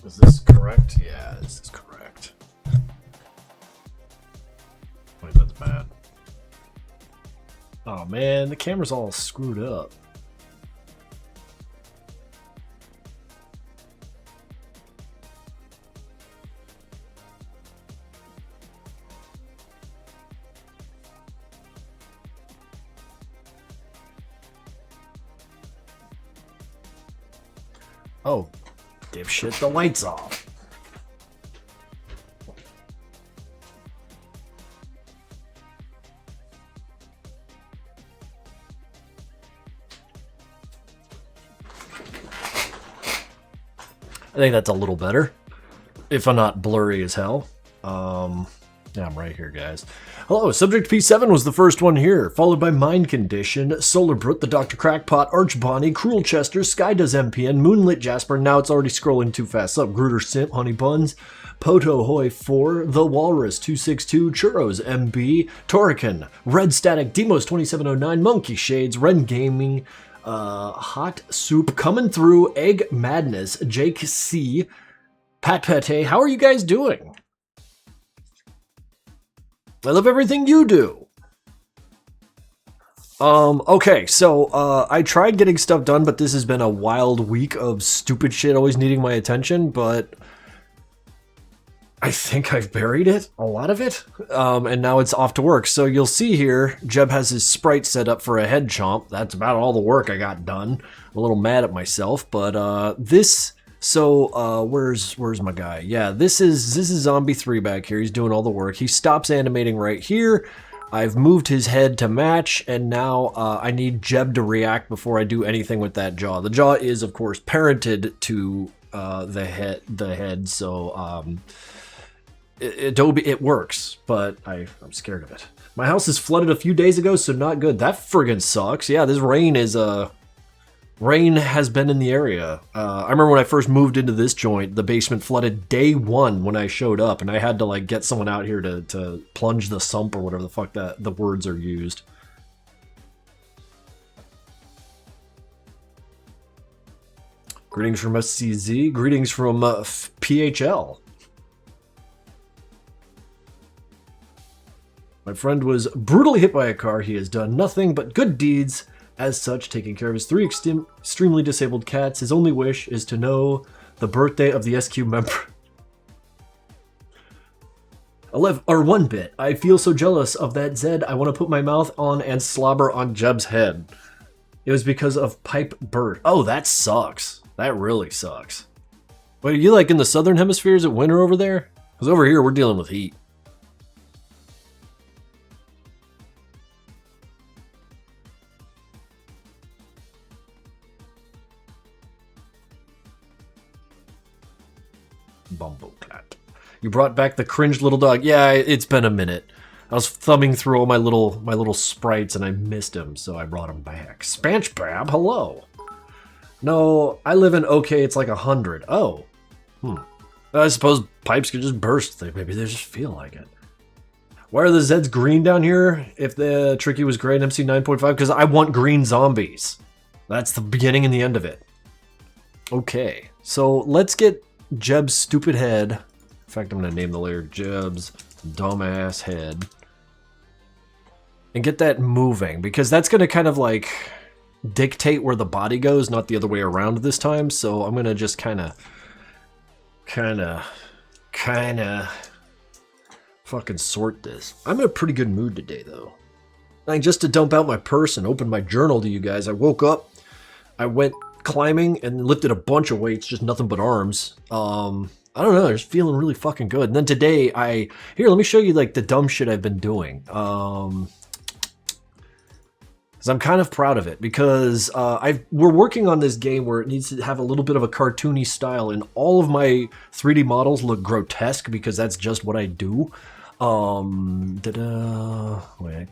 Is this correct? Yeah, this is correct. Wait, that's bad. Oh man, the camera's all screwed up. Oh, dipshit, the light's off. I think that's a little better, if I'm not blurry as hell. Yeah, I'm right here, guys. Hello, Subject P7 was the first one here, followed by Mind Condition, Solarbrut, the Dr. Crackpot, Arch Bonnie, Cruel Chester, Sky Does MPN, Moonlit Jasper, now it's already scrolling too fast. Sup, Gruder Simp, Honey Buns, Poto Hoy 4, The Walrus 262, Churros MB, Torican, Red Static, Demos 2709, Monkey Shades, Ren Gaming, Hot Soup coming through, Egg Madness, Jake C, Pat Pate. How are you guys doing? I love everything you do. Okay, so, I tried getting stuff done, but this has been a wild week of stupid shit always needing my attention, but I think I've buried it, a lot of it, and now it's off to work. So you'll see here, Jeb has his sprite set up for a head chomp. That's about all the work I got done. I'm a little mad at myself, but, where's my guy? Yeah, this is Zombie 3 back here. He's doing all the work. He stops animating right here. I've moved his head to match, and now I need Jeb to react before I do anything with that jaw. The jaw is, of course, parented to the head, so it works, but I'm scared of it. My house is flooded a few days ago, so not good. That friggin' sucks. Yeah, this rain is rain has been in the area. I remember when I first moved into this joint, the basement flooded day one when I showed up, and I had to like get someone out here to plunge the sump or whatever the fuck that the words are used. Greetings from SCZ. Greetings from PHL. My friend was brutally hit by a car. He has done nothing but good deeds. As such, taking care of his 3 extremely disabled cats, his only wish is to know the birthday of the SQ member. 1 bit. I feel so jealous of that Zed. I want to put my mouth on and slobber on Jeb's head. It was because of pipe burst. Oh, that sucks. That really sucks. Wait, are you like in the southern hemisphere? Is it winter over there? Because over here, we're dealing with heat. Bumbleclat. You brought back the cringe little dog. Yeah, it's been a minute. I was thumbing through all my little sprites and I missed him, so I brought him back. Spanchbab, hello. No, I live in OK, it's like 100. Oh. I suppose pipes could just burst. Maybe they just feel like it. Why are the Zeds green down here if the Tricky was gray in MC 9.5? Because I want green zombies. That's the beginning and the end of it. Okay, so let's get Jeb's stupid head. In fact, I'm going to name the layer Jeb's dumbass head. And get that moving, because that's going to kind of like dictate where the body goes, not the other way around this time. So I'm going to just kind of fucking sort this. I'm in a pretty good mood today, though. Like, just to dump out my purse and open my journal to you guys, I woke up, I went climbing and lifted a bunch of weights, just nothing but arms. I don't know, I was feeling really fucking good. And then today here, let me show you like the dumb shit I've been doing. Because I'm kind of proud of it, because we're working on this game where it needs to have a little bit of a cartoony style, and all of my 3D models look grotesque because that's just what I do. Wait.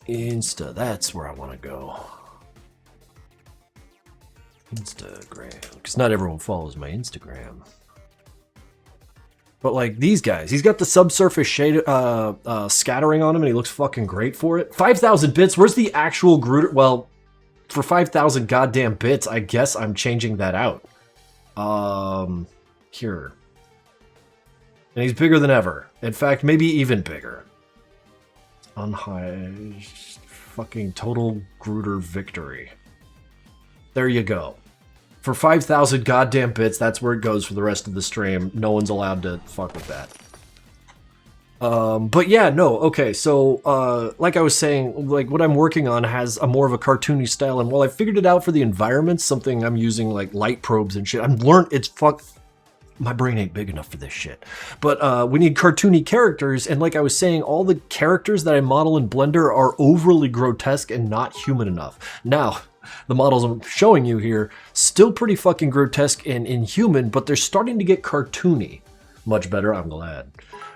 Insta, that's where I want to go. Instagram, because not everyone follows my Instagram. But like these guys, he's got the subsurface shade scattering on him, and he looks fucking great for it. 5,000 bits. Where's the actual Gruder? Well, for 5,000 goddamn bits, I guess I'm changing that out. Here. And he's bigger than ever. In fact, maybe even bigger. Unhigh. Fucking total Gruder victory. There you go. For 5,000 goddamn bits, that's where it goes for the rest of the stream. No one's allowed to fuck with that. But yeah, no, okay, so, like I was saying, like, what I'm working on has a more of a cartoony style, and while I figured it out for the environments, something I'm using, like, light probes and shit, I've learned it's my brain ain't big enough for this shit. But, we need cartoony characters, and like I was saying, all the characters that I model in Blender are overly grotesque and not human enough. Now, the models I'm showing you here, still pretty fucking grotesque and inhuman, but they're starting to get cartoony. Much better, I'm glad.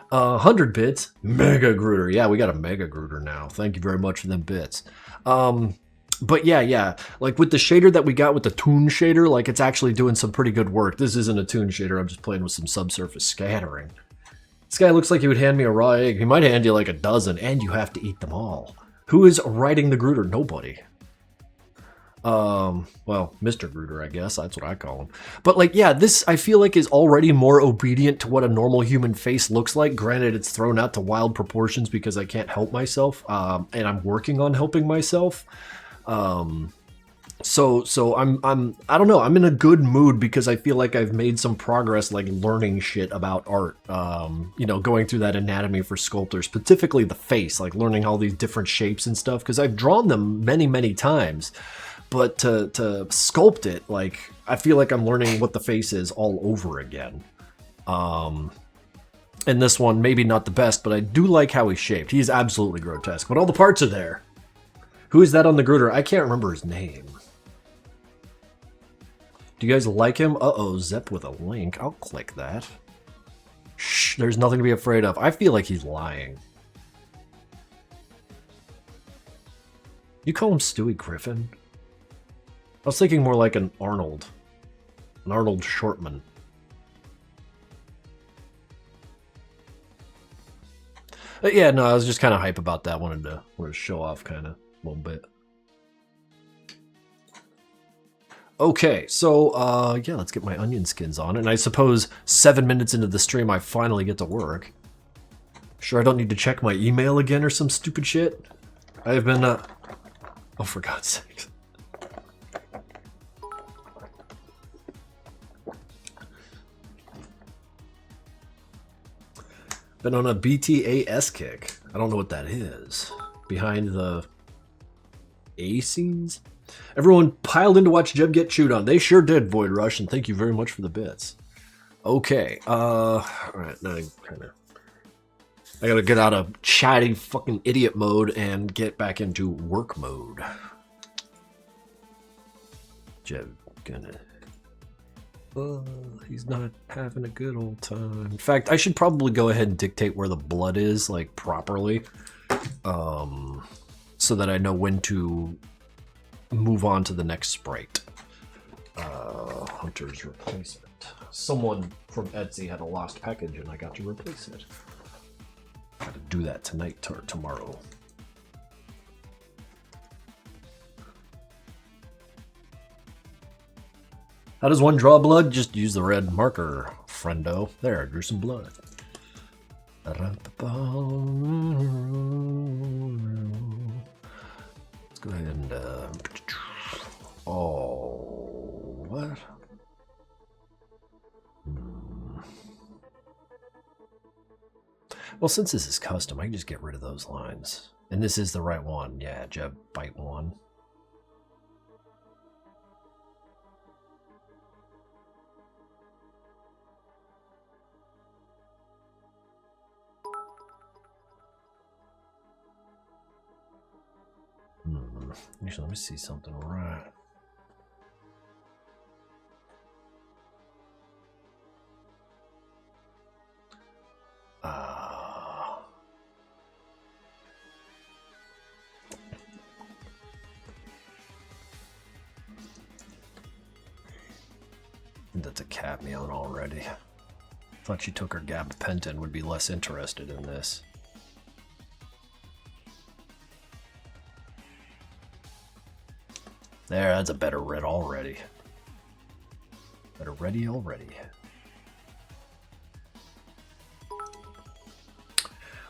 100 bits, Mega Gruder. Yeah, we got a Mega Gruder now. Thank you very much for them bits. But yeah, like with the shader that we got with the Toon shader, like it's actually doing some pretty good work. This isn't a Toon shader, I'm just playing with some subsurface scattering. This guy looks like he would hand me a raw egg. He might hand you like a dozen, and you have to eat them all. Who is riding the Gruder? Nobody. Well, Mr. Gruder, I guess. That's what I call him. But, like, yeah, this, I feel like, is already more obedient to what a normal human face looks like. Granted, it's thrown out to wild proportions because I can't help myself, and I'm working on helping myself. So I don't know, I'm in a good mood because I feel like I've made some progress, like, learning shit about art. You know, going through that anatomy for sculptors, specifically the face, like, learning all these different shapes and stuff, because I've drawn them many, many times. But to sculpt it, like, I feel like I'm learning what the face is all over again. And this one, maybe not the best, but I do like how he's shaped. He's absolutely grotesque, but all the parts are there. Who is that on the Gruder? I can't remember his name. Do you guys like him? Uh-oh, Zep with a link. I'll click that. Shh, there's nothing to be afraid of. I feel like he's lying. You call him Stewie Griffin? I was thinking more like an Arnold Shortman. But yeah, no, I was just kind of hype about that. Wanted to show off kind of a little bit. Okay, so yeah, let's get my onion skins on. And I suppose 7 minutes into the stream, I finally get to work. Sure, I don't need to check my email again or some stupid shit. I have been, oh, for God's sakes. Been on a BTAS kick. I don't know what that is. Behind the A scenes? Everyone piled in to watch Jeb get chewed on. They sure did, Void Rush, and thank you very much for the bits. Okay, alright, now I gotta get out of chatty fucking idiot mode and get back into work mode. Jeb gonna... he's not having a good old time. In fact, I should probably go ahead and dictate where the blood is, like, properly. So that I know when to move on to the next sprite. Hunter's replacement. Someone from Etsy had a lost package and I got to replace it. Gotta do that tonight or tomorrow. How does one draw blood? Just use the red marker, friendo. There, I drew some blood. Let's go ahead and, oh, what? Well, since this is custom, I can just get rid of those lines. And this is the right one. Yeah, Jeb, bite one. Actually, let me see something right. That's a cat meowing already. Thought she took her gabapentin, would be less interested in this. There, that's a better red already. Better ready already.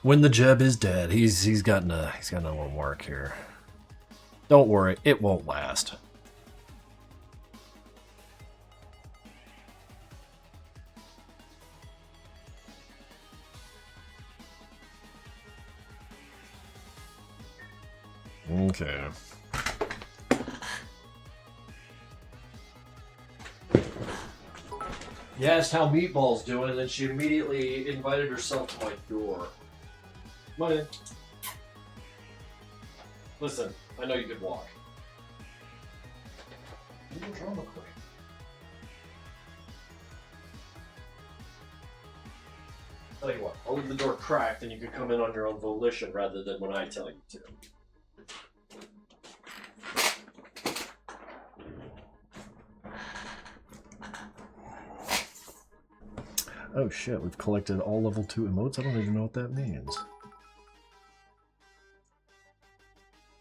When the Jeb is dead, he's gotten a little work here. Don't worry, it won't last. Okay. You asked how Meatball's doing, and then she immediately invited herself to my door. Come on in. Listen, I know you could walk. No drama queen. Tell you what, I'll leave the door cracked and you can come in on your own volition rather than when I tell you to. Oh shit, we've collected all level 2 emotes? I don't even know what that means.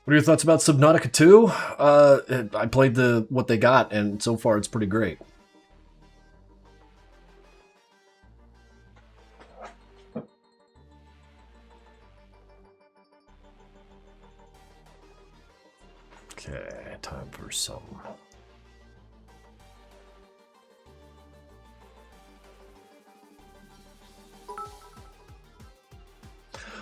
What are your thoughts about Subnautica 2? I played what they got, and so far it's pretty great. Okay, time for some...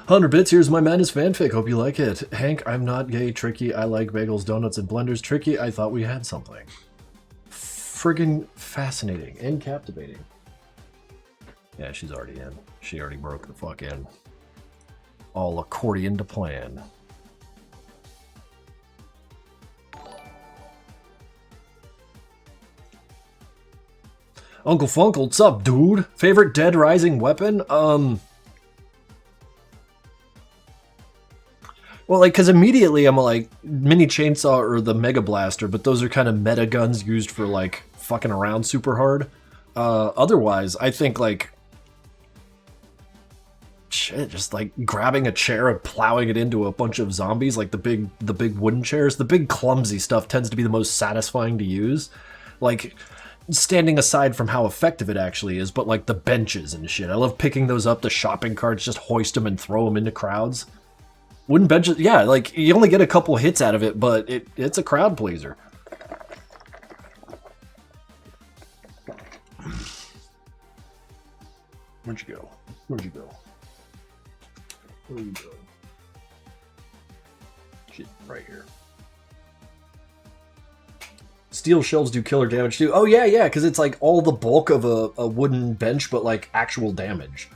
100 bits, here's my madness fanfic, hope you like it. Hank, I'm not gay, Tricky, I like bagels, donuts, and blenders. Tricky, I thought we had something. Friggin' fascinating and captivating. Yeah, she's already in. She already broke the fuck in. All accordion to plan. Uncle Funkle, what's up, dude? Favorite Dead Rising weapon? Well, like, because immediately I'm like, mini chainsaw or the mega blaster, but those are kind of meta guns used for, like, fucking around super hard. Otherwise, I think, like, shit, just like grabbing a chair and plowing it into a bunch of zombies, like the big wooden chairs. The big clumsy stuff tends to be the most satisfying to use. Like, standing aside from how effective it actually is, but like the benches and shit. I love picking those up, the shopping carts, just hoist them and throw them into crowds. Wooden benches, yeah, like, you only get a couple hits out of it, but it's a crowd pleaser. Where'd you go? Where'd you go? Where'd you go? Shit, right here. Steel shelves do killer damage too. Oh yeah, yeah, because it's like all the bulk of a wooden bench, but like actual damage.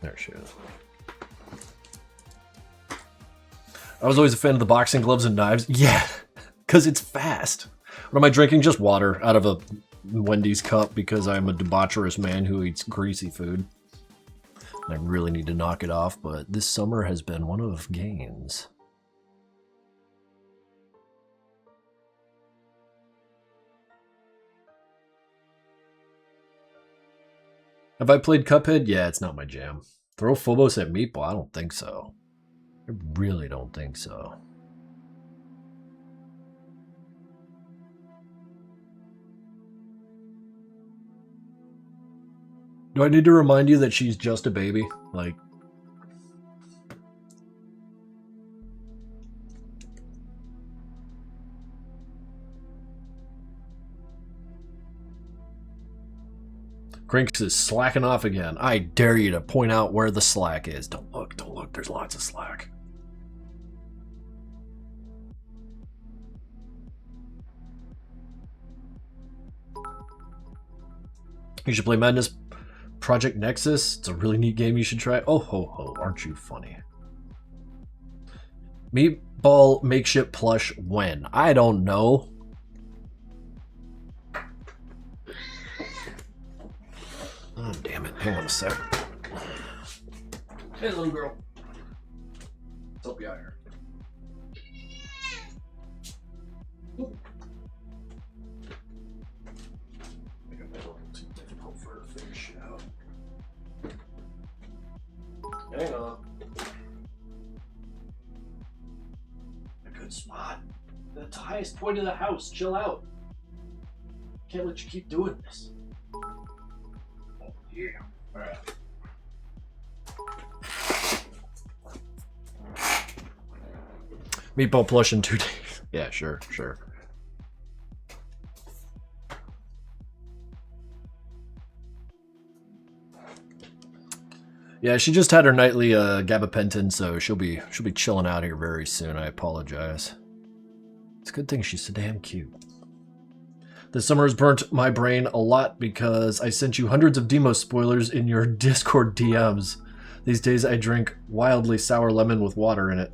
There she is. I was always a fan of the boxing gloves and knives. Yeah, because it's fast. What am I drinking? Just water out of a Wendy's cup because I'm a debaucherous man who eats greasy food. I really need to knock it off, but this summer has been one of gains. Have I played Cuphead? Yeah, it's not my jam. Throw Phobos at Meatball? I don't think so. I really don't think so. Do I need to remind you that she's just a baby? Like... Krinkels is slacking off again. I dare you to point out where the slack is. Don't look, don't look. There's lots of slack. You should play Madness Project Nexus. It's a really neat game you should try. Oh ho ho, aren't you funny? Meatball makeshift plush when? I don't know. Oh, damn it. Hang on a sec. Hey, little girl. Let's help you out here. I think I made it a little too difficult for her to figure shit out. Hang on. I could Come on. That's the highest point of the house. Chill out. Can't let you keep doing this. Oh, yeah. Alright. Meatball plush in 2 days. Yeah, sure. Yeah, she just had her nightly gabapentin, so she'll be chilling out here very soon. I apologize. It's a good thing she's so damn cute. This summer has burnt my brain a lot because I sent you hundreds of demo spoilers in your Discord DMs. These days I drink wildly sour lemon with water in it.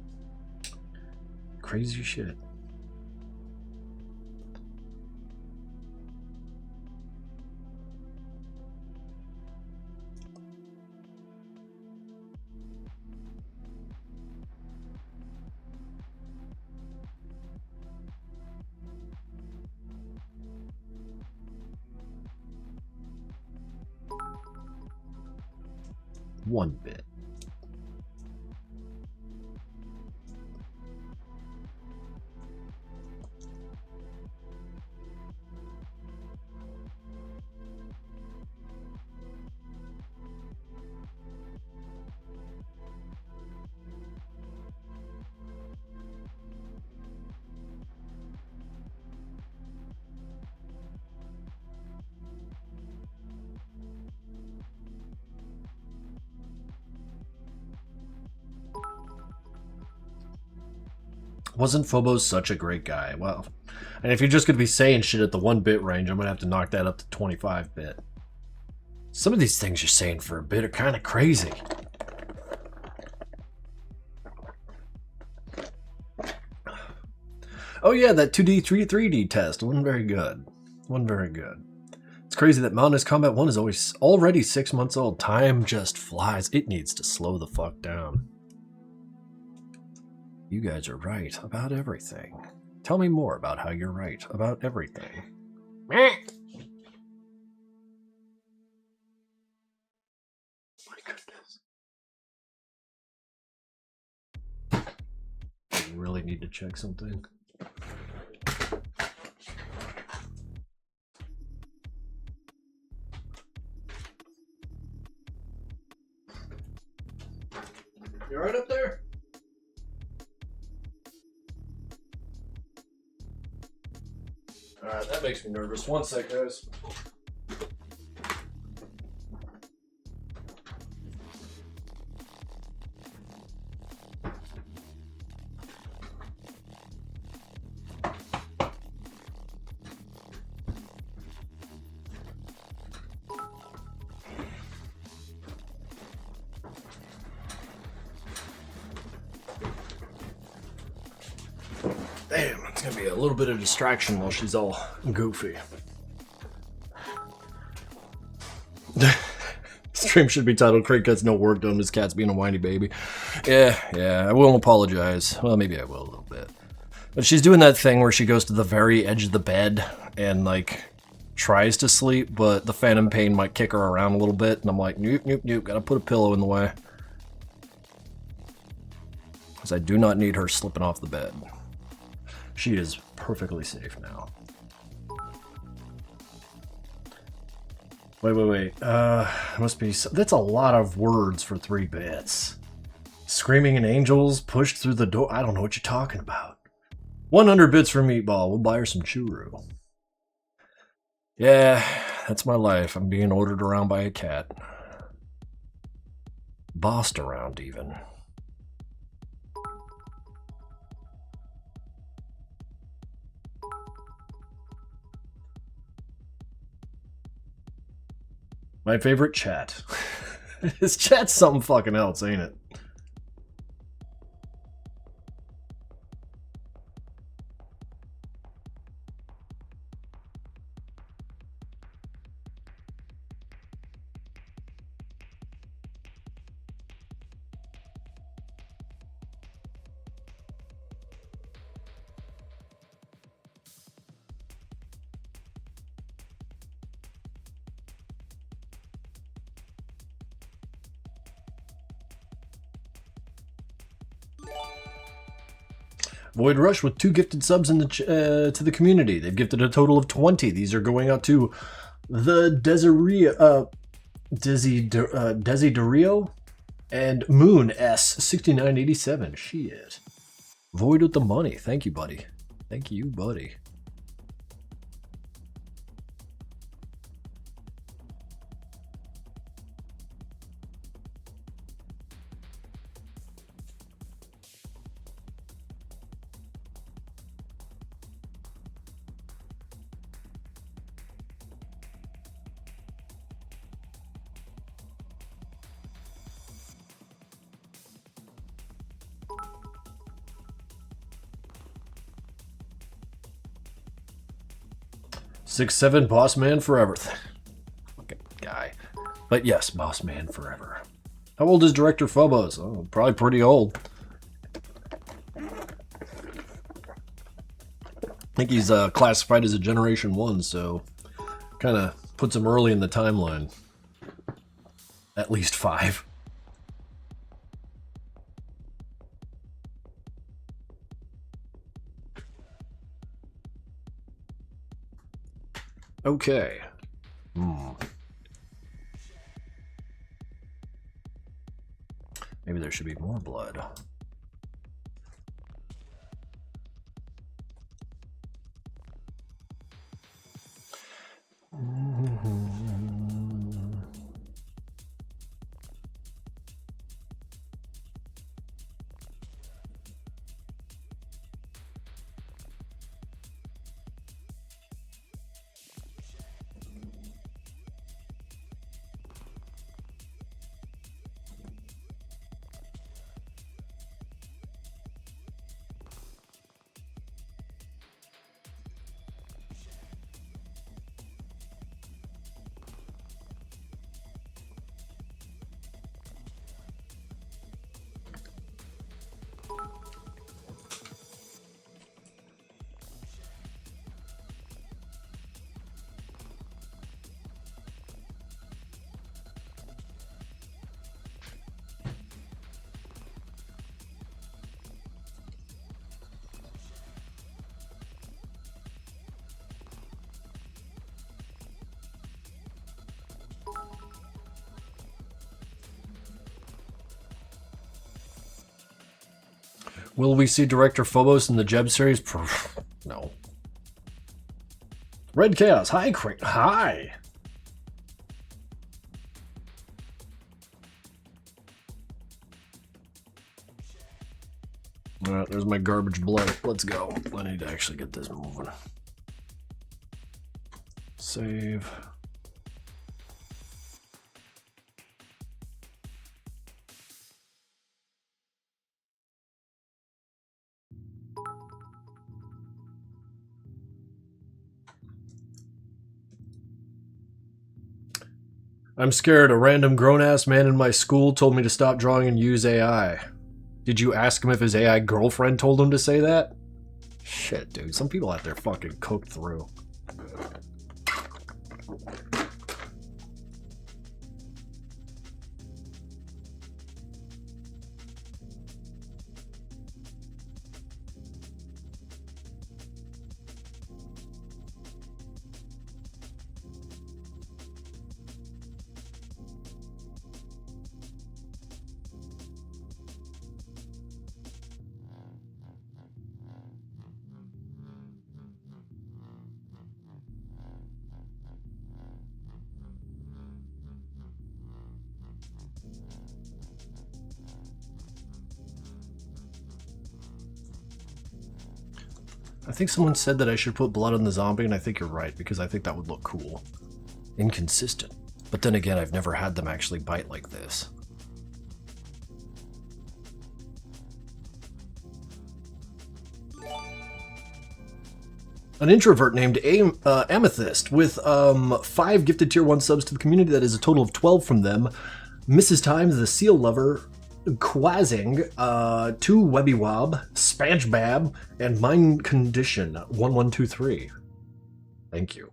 Crazy shit. One bit. Wasn't Phobos such a great guy? Well, and if you're just going to be saying shit at the 1-bit range, I'm going to have to knock that up to 25-bit. Some of these things you're saying for a bit are kind of crazy. Oh yeah, that 2D, 3D test wasn't very good. It's crazy that Mountainous Combat 1 is already 6 months old. Time just flies. It needs to slow the fuck down. You guys are right about everything. Tell me more about how you're right about everything. My goodness. I really need to check something. You alright up there? Alright, that makes me nervous. One sec, guys. Damn, it's gonna be a little bit of distraction while she's all goofy. Stream should be titled Krinkels no work done, his cat's being a whiny baby. Yeah, I won't apologize. Well, maybe I will a little bit. But she's doing that thing where she goes to the very edge of the bed and, like, tries to sleep, but the phantom pain might kick her around a little bit, and I'm like, nope, gotta put a pillow in the way. Because I do not need her slipping off the bed. She is perfectly safe now. Wait. Must be... That's a lot of words for 3 bits. Screaming and angels pushed through the door. I don't know what you're talking about. 100 bits for Meatball. We'll buy her some churro. Yeah, that's my life. I'm being ordered around by a cat. Bossed around, even. My favorite chat. His chat's something fucking else, ain't it? Void Rush with 2 gifted subs in the to the community. They've gifted a total of 20. These are going out to the Desiderio and Moon S6987. Shit. Void with the money. Thank you, buddy. Thank you, buddy. Six, 7, boss man forever. Fucking guy. But yes, boss man forever. How old is Director Phobos? Oh, probably pretty old. I think he's classified as a Generation 1, so kind of puts him early in the timeline. At least 5. Okay. Maybe there should be more blood. Will we see Director Phobos in the Jeb series? No. Red Chaos. Hi, Hi. Alright, there's my garbage blood. Let's go. I need to actually get this moving. Save. I'm scared. A random grown-ass man in my school told me to stop drawing and use AI. Did you ask him if his AI girlfriend told him to say that? Shit, dude. Some people out there fucking cooked through. I think someone said that I should put blood on the zombie, and I think you're right, because I think that would look cool. Inconsistent. But then again, I've never had them actually bite like this. An introvert named Amethyst with 5 gifted tier 1 subs to the community. That is a total of 12 from them. Mrs. Times, the Seal Lover, Quazing, 2 Webby Wob, Spanch Bab, and Mind Condition 1123. Thank you.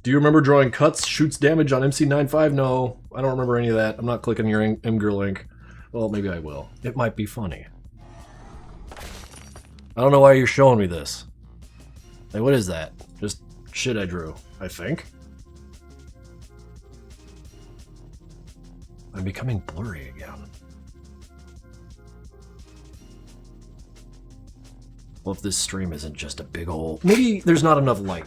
Do you remember drawing cuts, shoots damage on MC95? No, I don't remember any of that. I'm not clicking your Imgur link. Well, maybe I will. It might be funny. I don't know why you're showing me this. Like, what is that? Just shit I drew, I think. I'm becoming blurry again. Well, if this stream isn't just a big ol'... Maybe there's not enough light.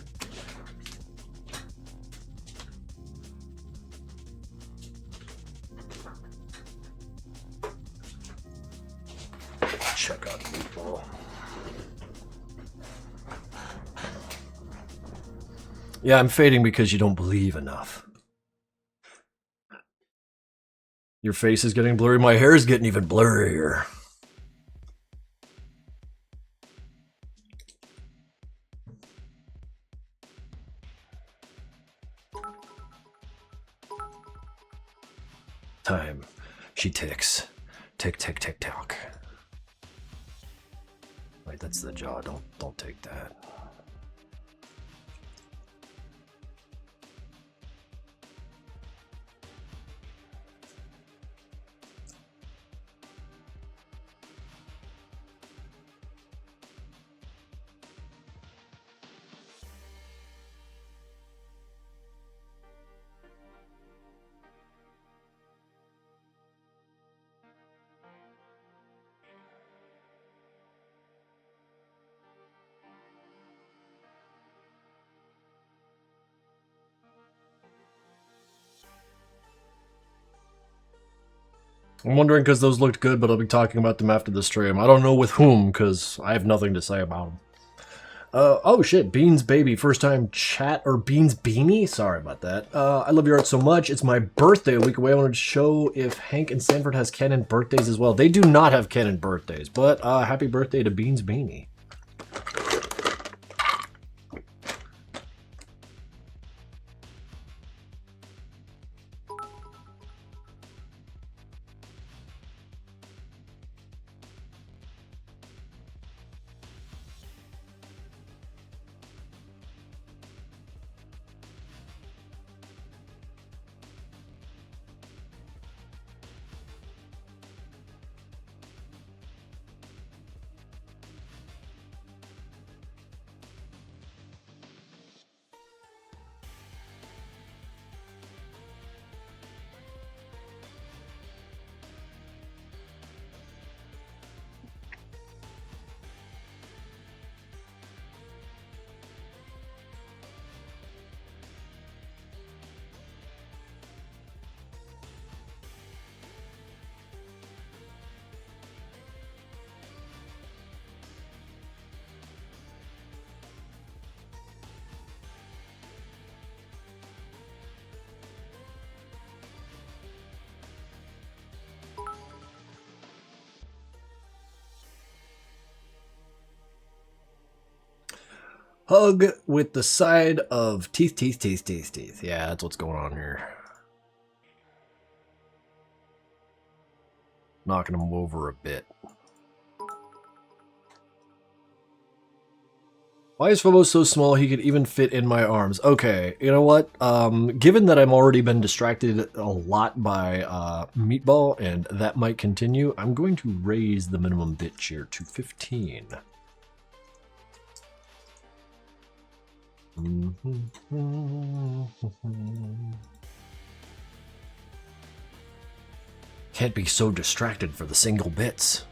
Check out Meatball. Yeah, I'm fading because you don't believe enough. Your face is getting blurry. My hair is getting even blurrier. Time. She ticks. Tick, tick, tick, tock. Wait, that's the jaw. Don't take that. I'm wondering because those looked good, but I'll be talking about them after the stream. I don't know with whom, because I have nothing to say about them. Oh shit, Beans Baby, first time chat, or Beans Beanie? Sorry about that. I love your art so much. It's my birthday a week away. I wanted to show if Hank and Sanford has canon birthdays as well. They do not have canon birthdays, but happy birthday to Beans Beanie. Hug with the side of teeth, teeth, teeth, teeth, teeth. Yeah, that's what's going on here. Knocking him over a bit. Why is Phobos so small he could even fit in my arms? Okay, you know what? Given that I've already been distracted a lot by Meatball, and that might continue, I'm going to raise the minimum bit share to 15. Can't be so distracted for the single bits.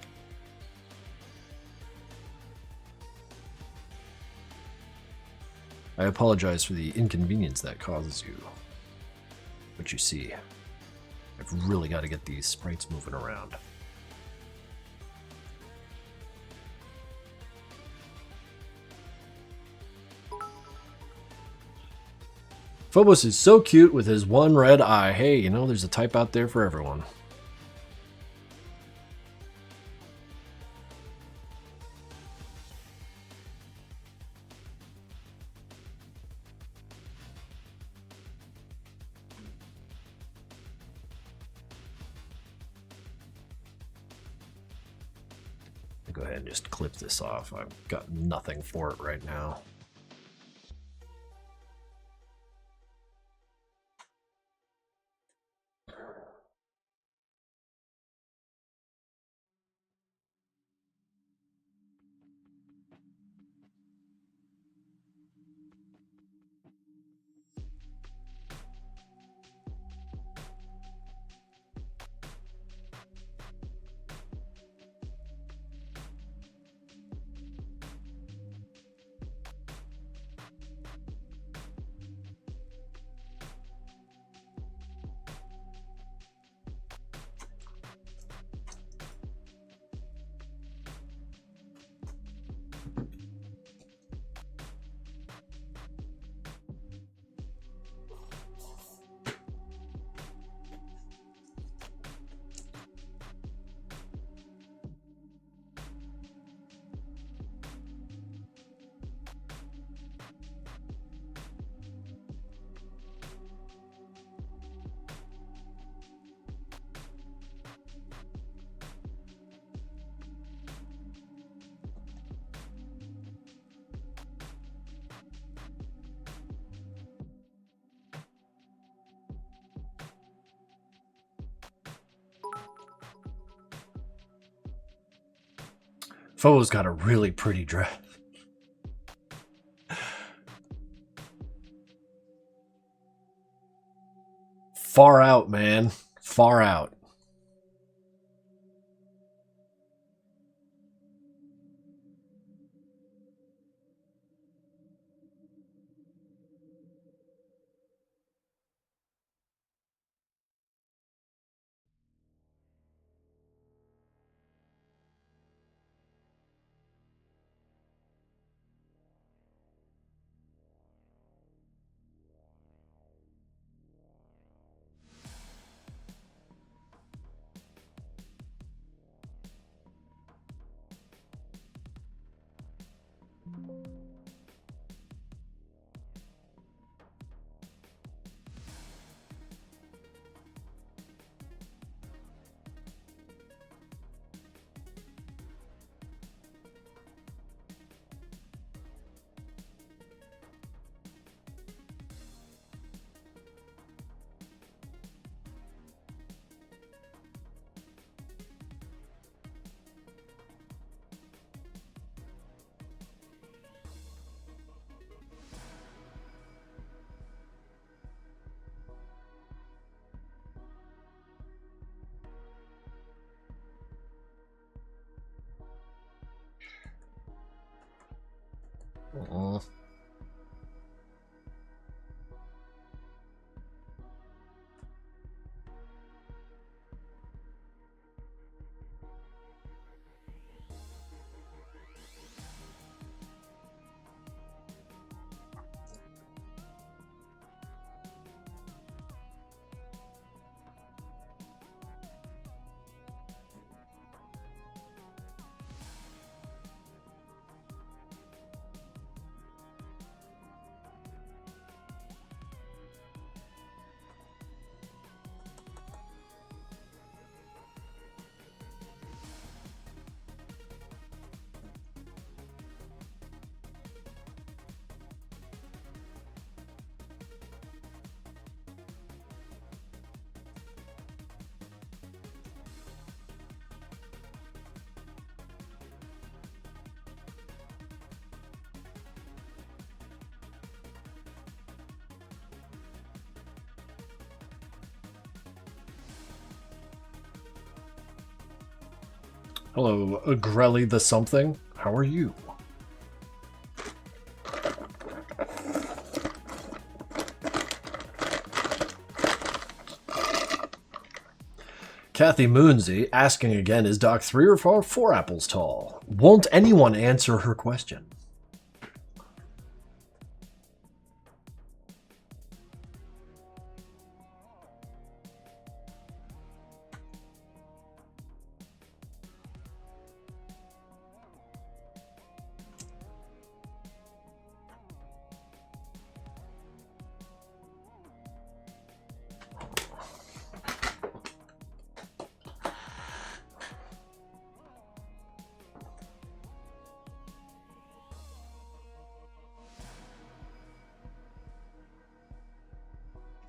I apologize for the inconvenience that causes you. But you see, I've really got to get these sprites moving around. Phobos is so cute with his one red eye. Hey, you know, there's a type out there for everyone. Go ahead and just clip this off. I've got nothing for it right now. Foe's got a really pretty dress. Far out, man. Far out. Uh-uh. Hello, Grelly the something. How are you? Kathy Moonsey asking again, is Doc 3 or 4 apples tall? Won't anyone answer her question?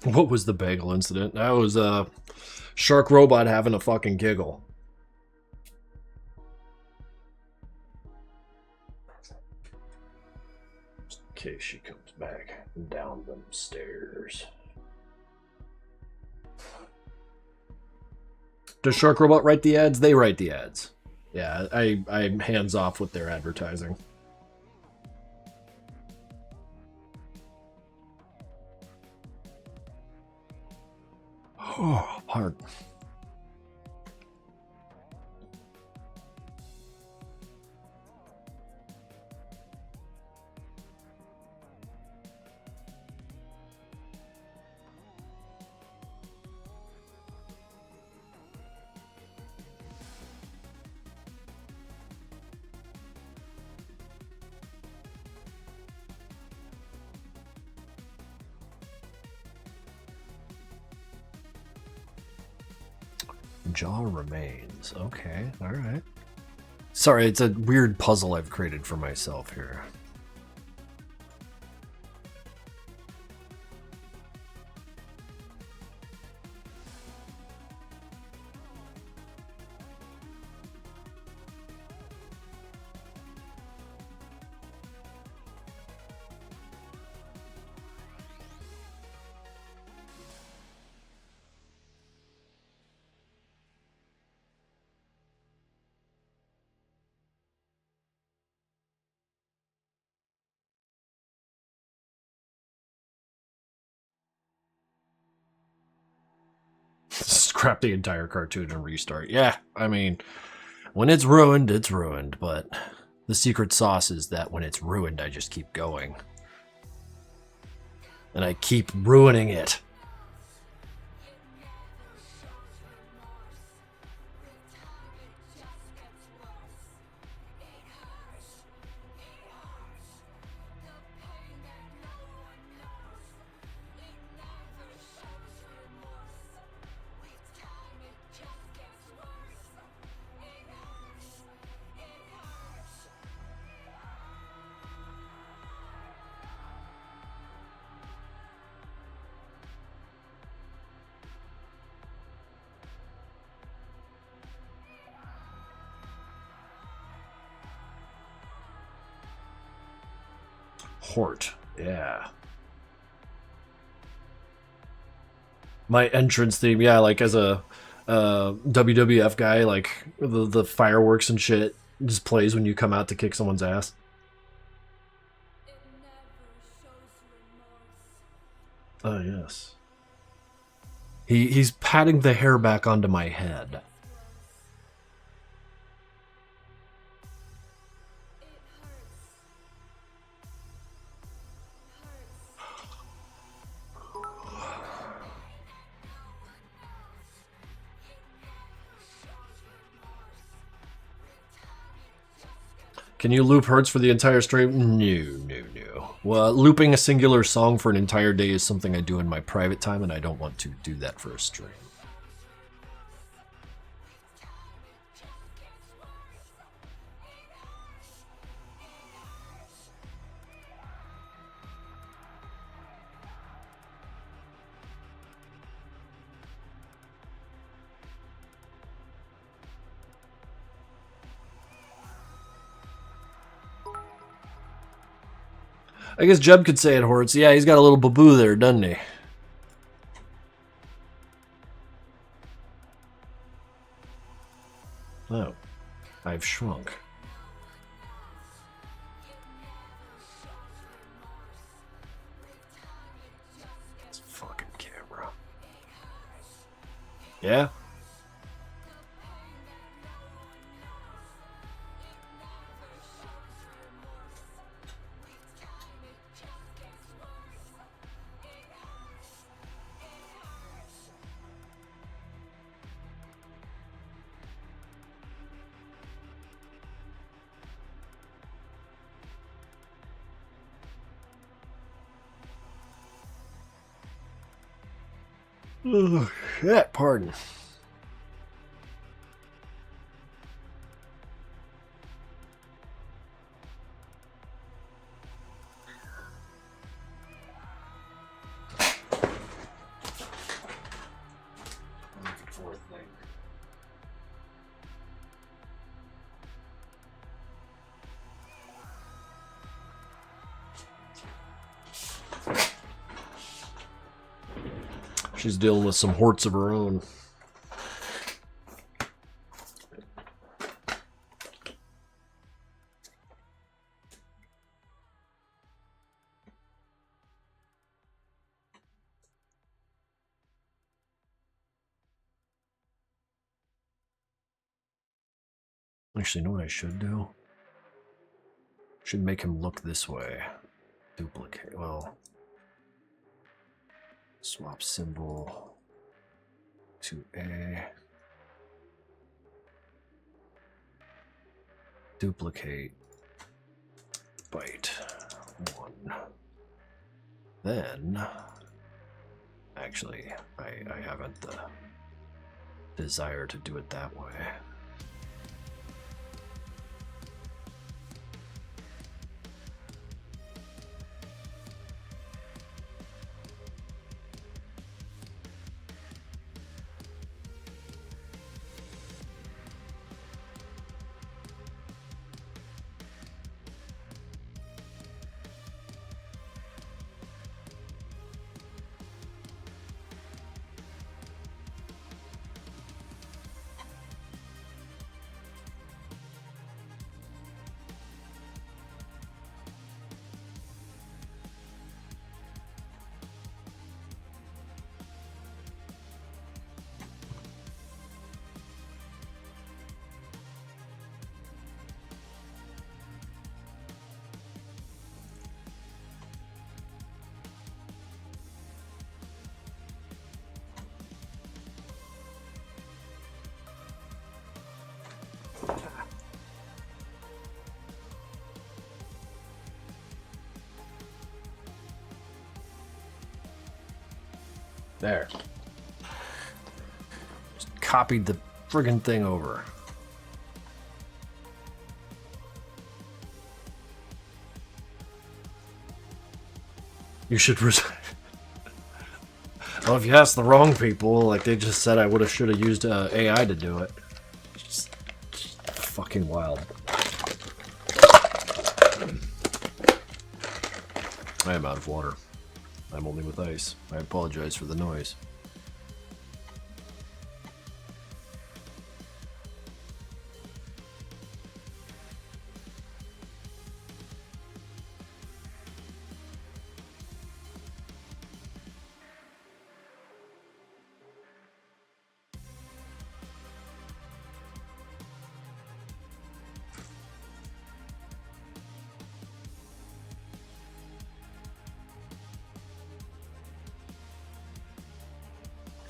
What was the bagel incident? That was Shark Robot having a fucking giggle. Just in case she comes back down them stairs. Does Shark Robot write the ads? They write the ads. Yeah, I'm hands off with their advertising. Oh, pardon. Jaw remains. Okay, alright. Sorry, it's a weird puzzle I've created for myself here. scrap the entire cartoon and restart. Yeah, I mean, when it's ruined, but the secret sauce is that when it's ruined, I just keep going. And I keep ruining it. Hort, yeah. My entrance theme, yeah, like as a WWF guy, like the fireworks and shit just plays when you come out to kick someone's ass. Oh, yes. He's patting the hair back onto my head. Can you loop Hertz for the entire stream? No. Well, looping a singular song for an entire day is something I do in my private time, and I don't want to do that for a stream. I guess Jeb could say it, Hortz. Yeah, he's got a little baboo there, doesn't he? Oh, I've shrunk. This fucking camera. Yeah? Oh, shit, pardon. She's dealing with some horts of her own. Actually, you know what I should do? Should make him look this way. Duplicate. Well, swap symbol to A. Duplicate. Byte 1. Then, actually, I haven't the desire to do it that way. There. Just copied the friggin' thing over. You should resign. Well, if you ask the wrong people, like they just said I should have used AI to do it. Just fucking wild. I am out of water. I'm only with ice. I apologize for the noise.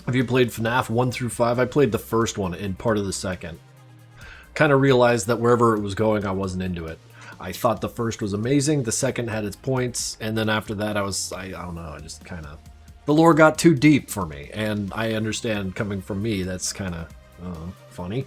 Have you played FNAF 1 through 5? I played the first one and part of the second. Kind of realized that wherever it was going, I wasn't into it. I thought the first was amazing, the second had its points, and then after that I don't know, I just kind of... The lore got too deep for me, and I understand coming from me, that's kind of funny.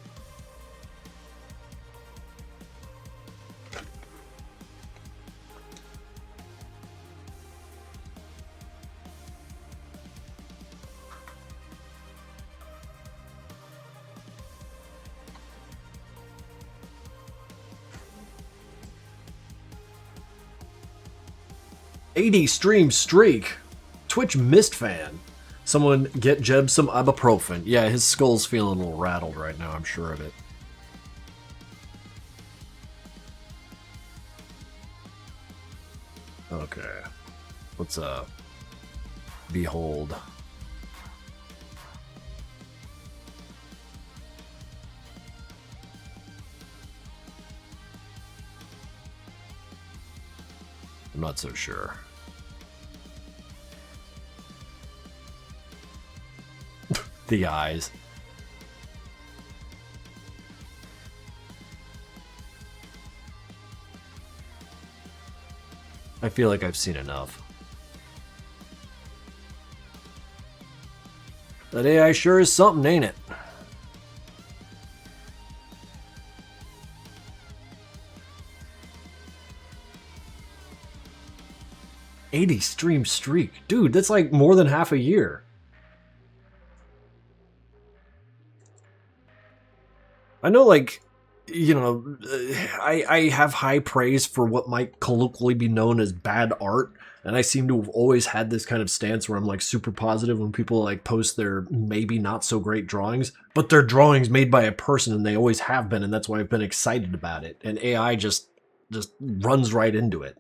'80 stream streak. Twitch missed fan. Someone get Jeb some ibuprofen. Yeah, his skull's feeling a little rattled right now, I'm sure of it. Okay. Let's behold. I'm not so sure. The eyes. I feel like I've seen enough. That AI sure is something, ain't it? '80 stream streak. Dude, that's like more than half a year. I know, like, you know, I have high praise for what might colloquially be known as bad art, and I seem to have always had this kind of stance where I'm like super positive when people like post their maybe not so great drawings, but they're drawings made by a person and they always have been, and that's why I've been excited about it. And AI just runs right into it.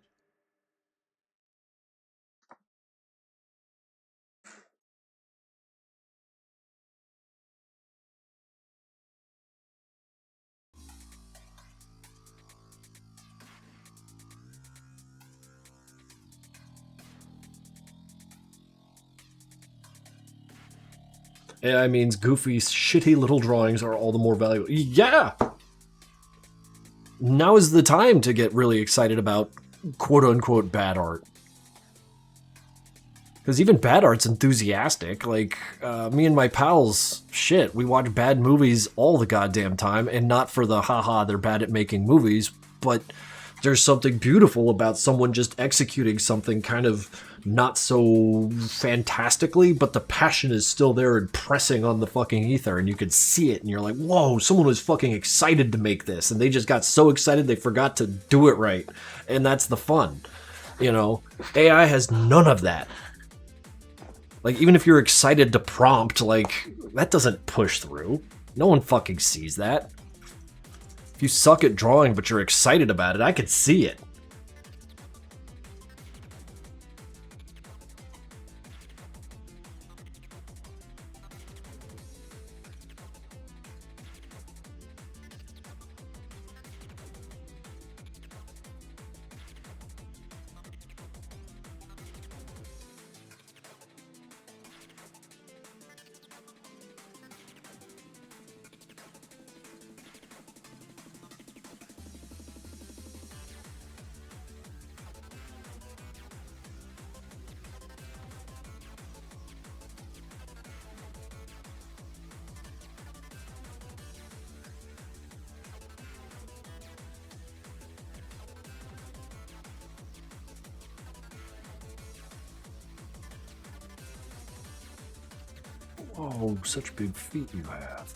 AI means goofy, shitty little drawings are all the more valuable. Yeah! Now is the time to get really excited about quote-unquote bad art. Because even bad art's enthusiastic. Like, me and my pals, shit, we watch bad movies all the goddamn time, and not for the haha, they're bad at making movies, but there's something beautiful about someone just executing something kind of not so fantastically, but the passion is still there and pressing on the fucking ether, and you can see it, and you're like, whoa, someone was fucking excited to make this, and they just got so excited they forgot to do it right. And that's the fun. You know, AI has none of that. Like, even if you're excited to prompt, like, that doesn't push through. No one fucking sees that. If you suck at drawing but you're excited about it, I can see it. Oh, such big feet you have.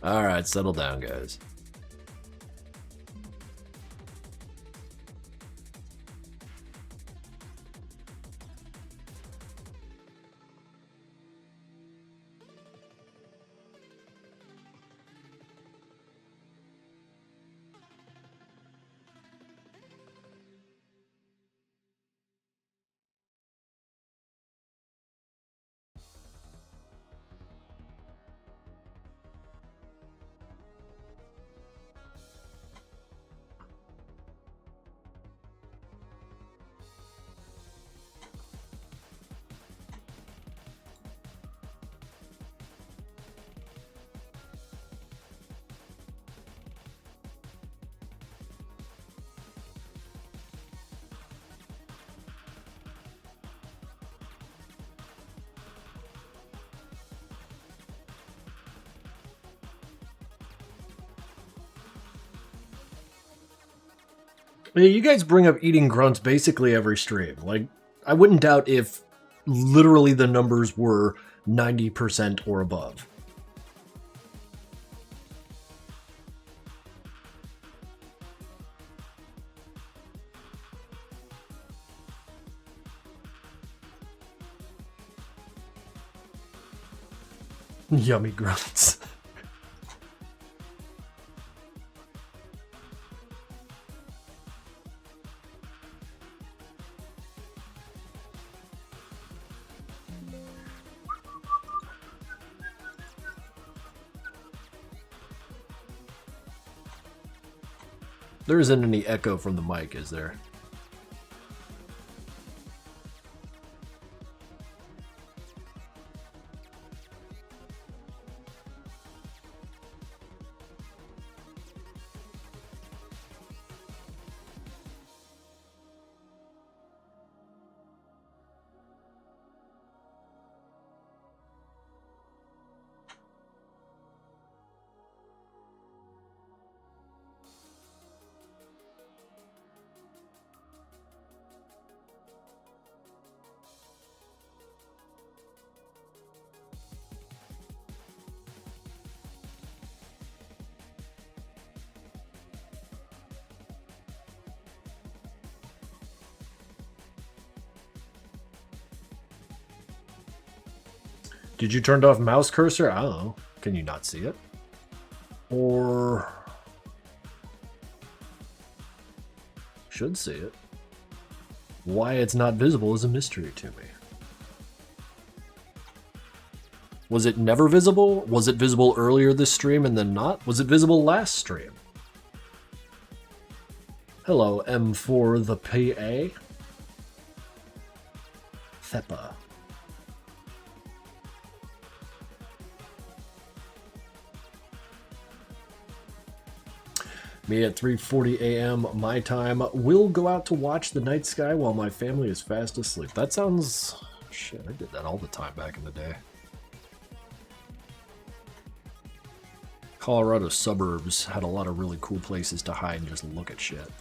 All right, settle down, guys. You guys bring up eating grunts basically every stream. Like, I wouldn't doubt if literally the numbers were 90% or above. Yummy grunts. There isn't any echo from the mic, is there? Did you turn off mouse cursor? I don't know. Can you not see it? Or... should see it. Why it's not visible is a mystery to me. Was it never visible? Was it visible earlier this stream and then not? Was it visible last stream? Hello, M4 the PA. Theppa. Me at 3:40 a.m. my time will go out to watch the night sky while my family is fast asleep. That sounds... shit, I did that all the time back in the day. Colorado suburbs had a lot of really cool places to hide and just look at shit.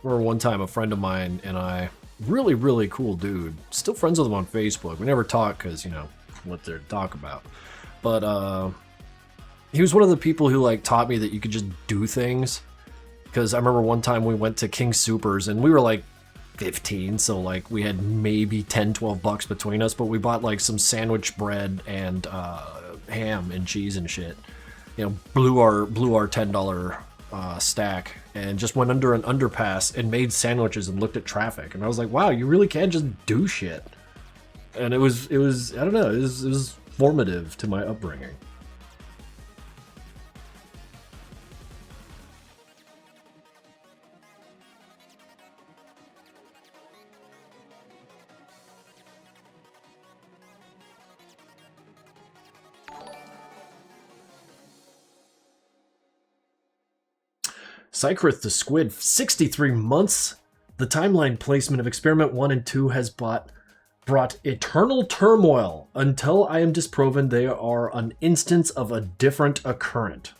Remember one time a friend of mine and I, really cool dude, still friends with him on Facebook. We never talk because, you know, what they're to talk about. But he was one of the people who like taught me that you could just do things. Because I remember one time we went to King Soopers and we were like 15, so like we had maybe 10, 12 bucks between us, but we bought like some sandwich bread and ham and cheese and shit. You know, blew our $10 stack and just went under an underpass and made sandwiches and looked at traffic. And I was like, wow, you really can just do shit. And it was I don't know, it was formative to my upbringing. Sycrith the Squid, 63 months. The timeline placement of Experiment 1 and 2 has brought eternal turmoil. Until I am disproven, they are an instance of a different occurrent.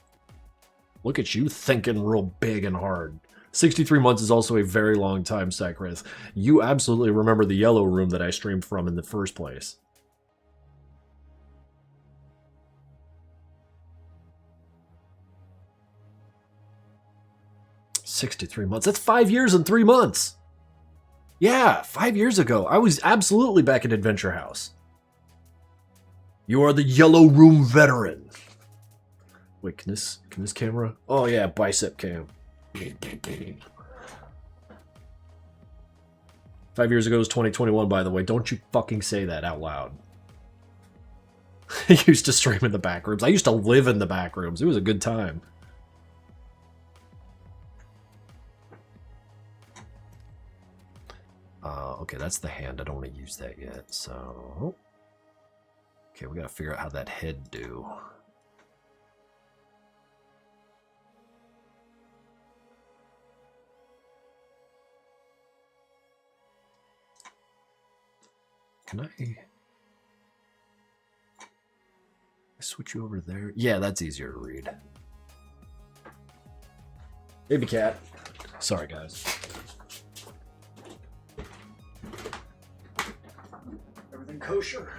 Look at you thinking real big and hard. 63 months is also a very long time, Sycrith. You absolutely remember the yellow room that I streamed from in the first place. $63 months. That's 5 years and 3 months. Yeah, 5 years ago. I was absolutely back at Adventure House. You are the yellow room veteran. Wait, can this camera? Oh yeah, bicep cam. 5 years ago was 2021, by the way. Don't you fucking say that out loud. I used to stream in the back rooms. I used to live in the back rooms. It was a good time. Okay, that's the hand. I don't want to use that yet, so... Okay, we gotta figure out how that head do. Can I switch you over there? Yeah, that's easier to read. Baby cat. Sorry, guys. Everything kosher.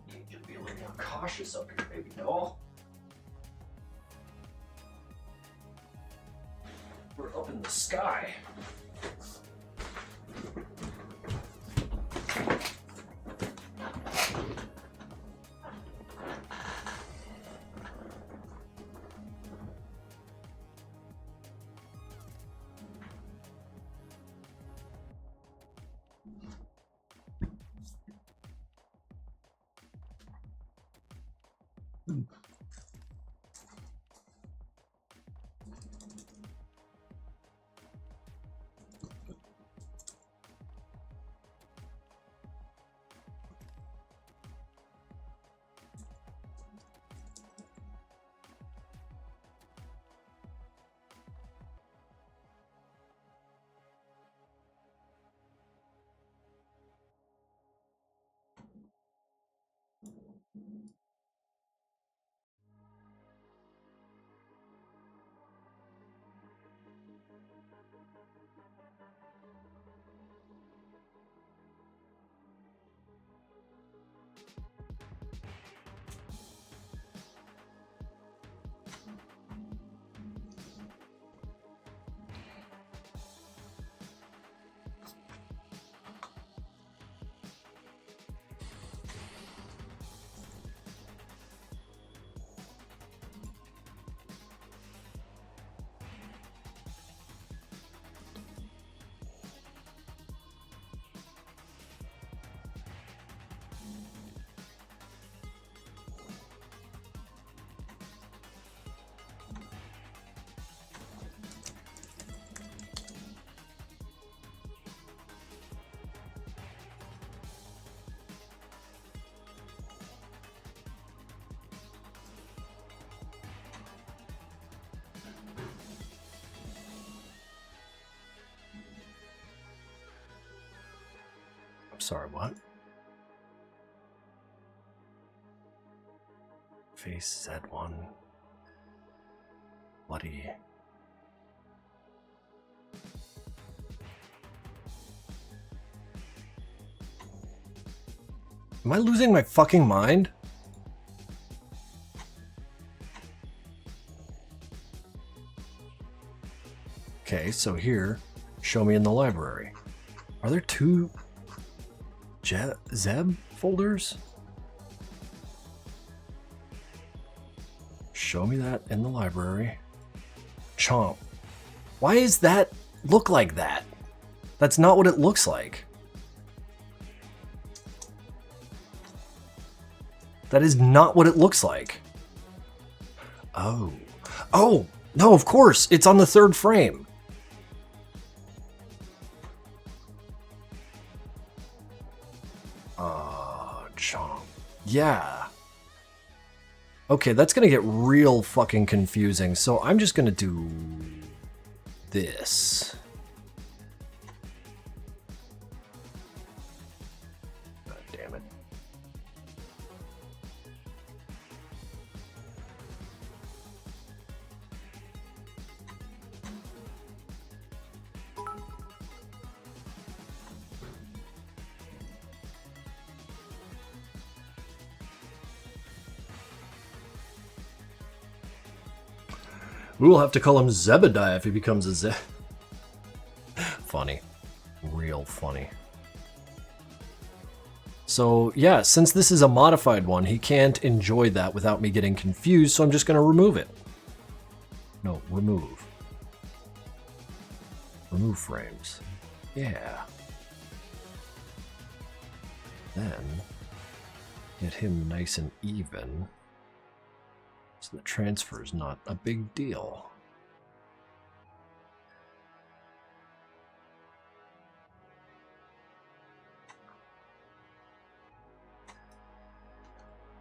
Need you to be a little more cautious up here, baby doll. We're up in the sky. Sorry, what? Face Z1. Bloody. Am I losing my fucking mind? Okay, so here, show me in the library. Are there two DedJeb folders? Show me that in the library. Chomp. Why is that look like that? That's not what it looks like. That is not what it looks like. Oh. Oh! No, of course! It's on the third frame! Chomp. Yeah. Okay, that's gonna get real fucking confusing, so I'm just gonna do this. God damn it. We'll have to call him Zebediah if he becomes a Zeb. Funny. Real funny. So, yeah, since this is a modified one, he can't enjoy that without me getting confused, so I'm just going to remove it. No, remove. Remove frames. Yeah. Then, get him nice and even. So the transfer is not a big deal.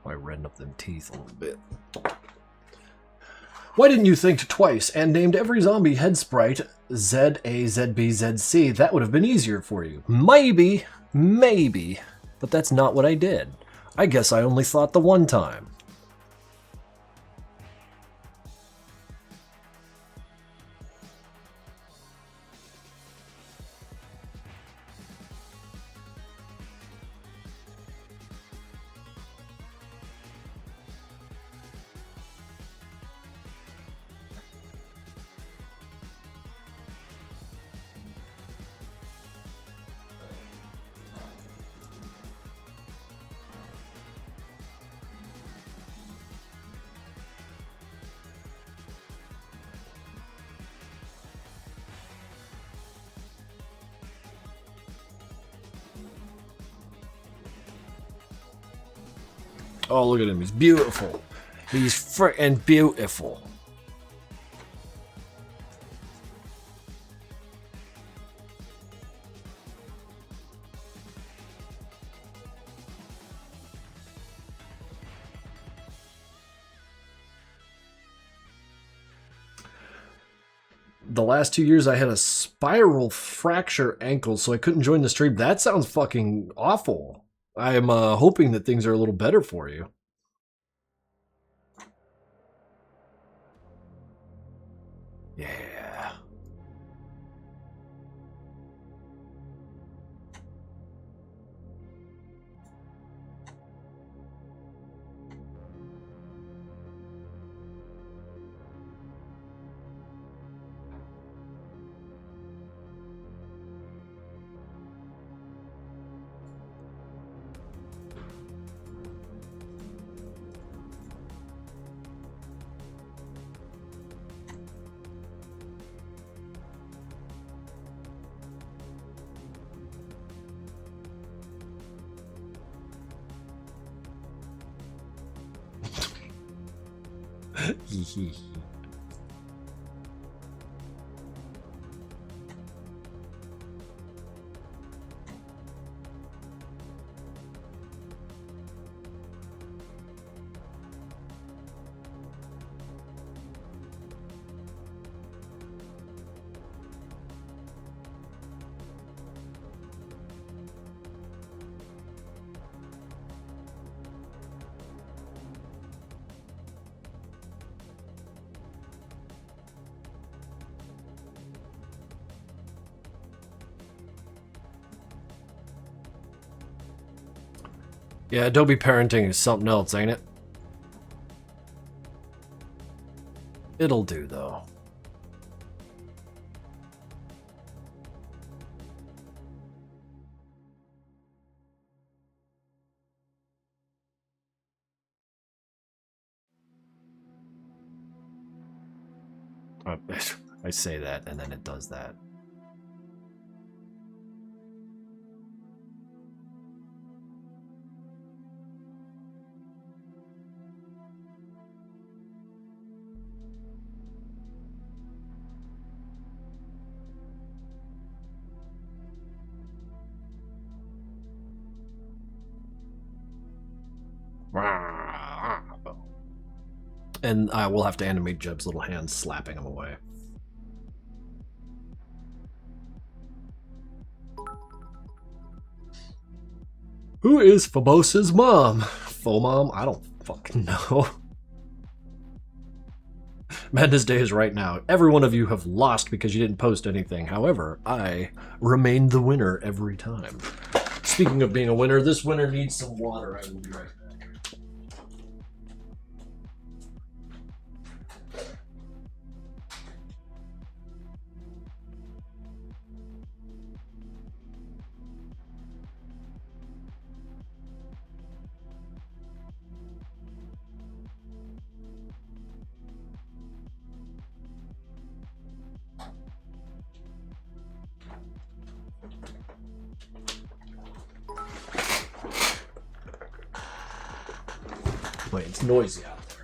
I redden up them teeth a little bit. Why didn't you think twice and named every zombie head sprite ZA, ZB, ZC? That would have been easier for you. Maybe, but that's not what I did. I guess I only thought the one time. Oh, look at him. He's beautiful. He's frickin' beautiful. The last 2 years I had a spiral fracture ankle, so I couldn't join the stream. That sounds fucking awful. I am hoping that things are a little better for you. Yeah. Yeah, Adobe Parenting is something else, ain't it? It'll do, though. I say that, and then it does that. And I will have to animate Jeb's little hands slapping him away. Who is Phobos's mom? Fo-mom? I don't fucking know. Madness Day is right now. Every one of you have lost because you didn't post anything. However, I remain the winner every time. Speaking of being a winner, this winner needs some water. I will be right back. Wait, it's noisy out there.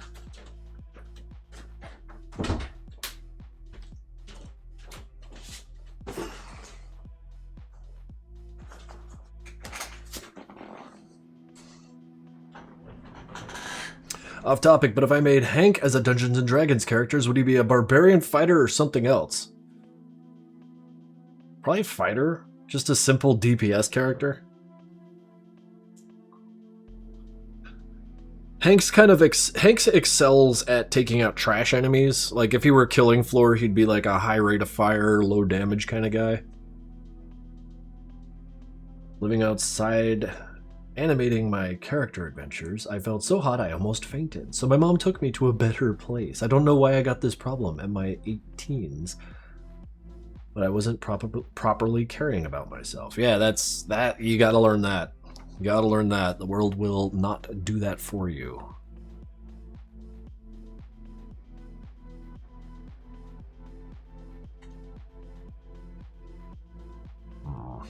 Off topic, but if I made Hank as a Dungeons & Dragons character, would he be a barbarian fighter or something else? Probably fighter. Just a simple DPS character. Hanks excels at taking out trash enemies. Like, if he were killing floor, he'd be like a high rate of fire, low damage kind of guy. Living outside, animating my character adventures, I felt so hot I almost fainted. So my mom took me to a better place. I don't know why I got this problem in my 18s, but I wasn't properly caring about myself. Yeah, that. You gotta learn that. You gotta learn that. The world will not do that for you. Oh.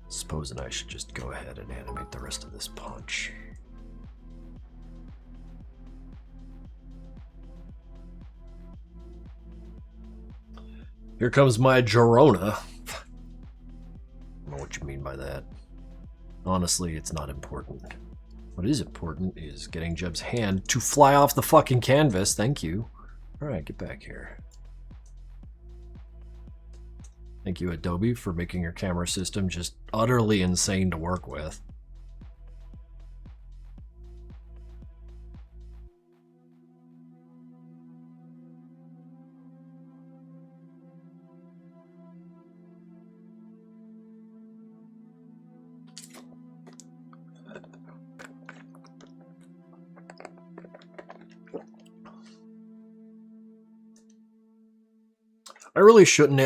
Supposing I should just go ahead and animate the rest of this punch. Here comes my Girona. I don't know what you mean by that. Honestly, it's not important. What is important is getting Jeb's hand to fly off the fucking canvas. Thank you. Alright, get back here. Thank you, Adobe, for making your camera system just utterly insane to work with. I really shouldn't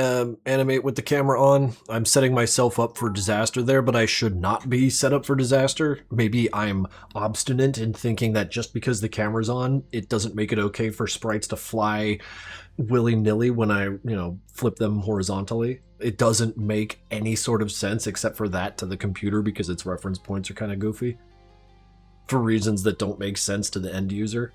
animate with the camera on. I'm setting myself up for disaster there, but I should not be set up for disaster. Maybe I'm obstinate in thinking that just because the camera's on, it doesn't make it okay for sprites to fly willy-nilly when I, flip them horizontally. It doesn't make any sort of sense except for that to the computer because its reference points are kind of goofy. For reasons that don't make sense to the end user.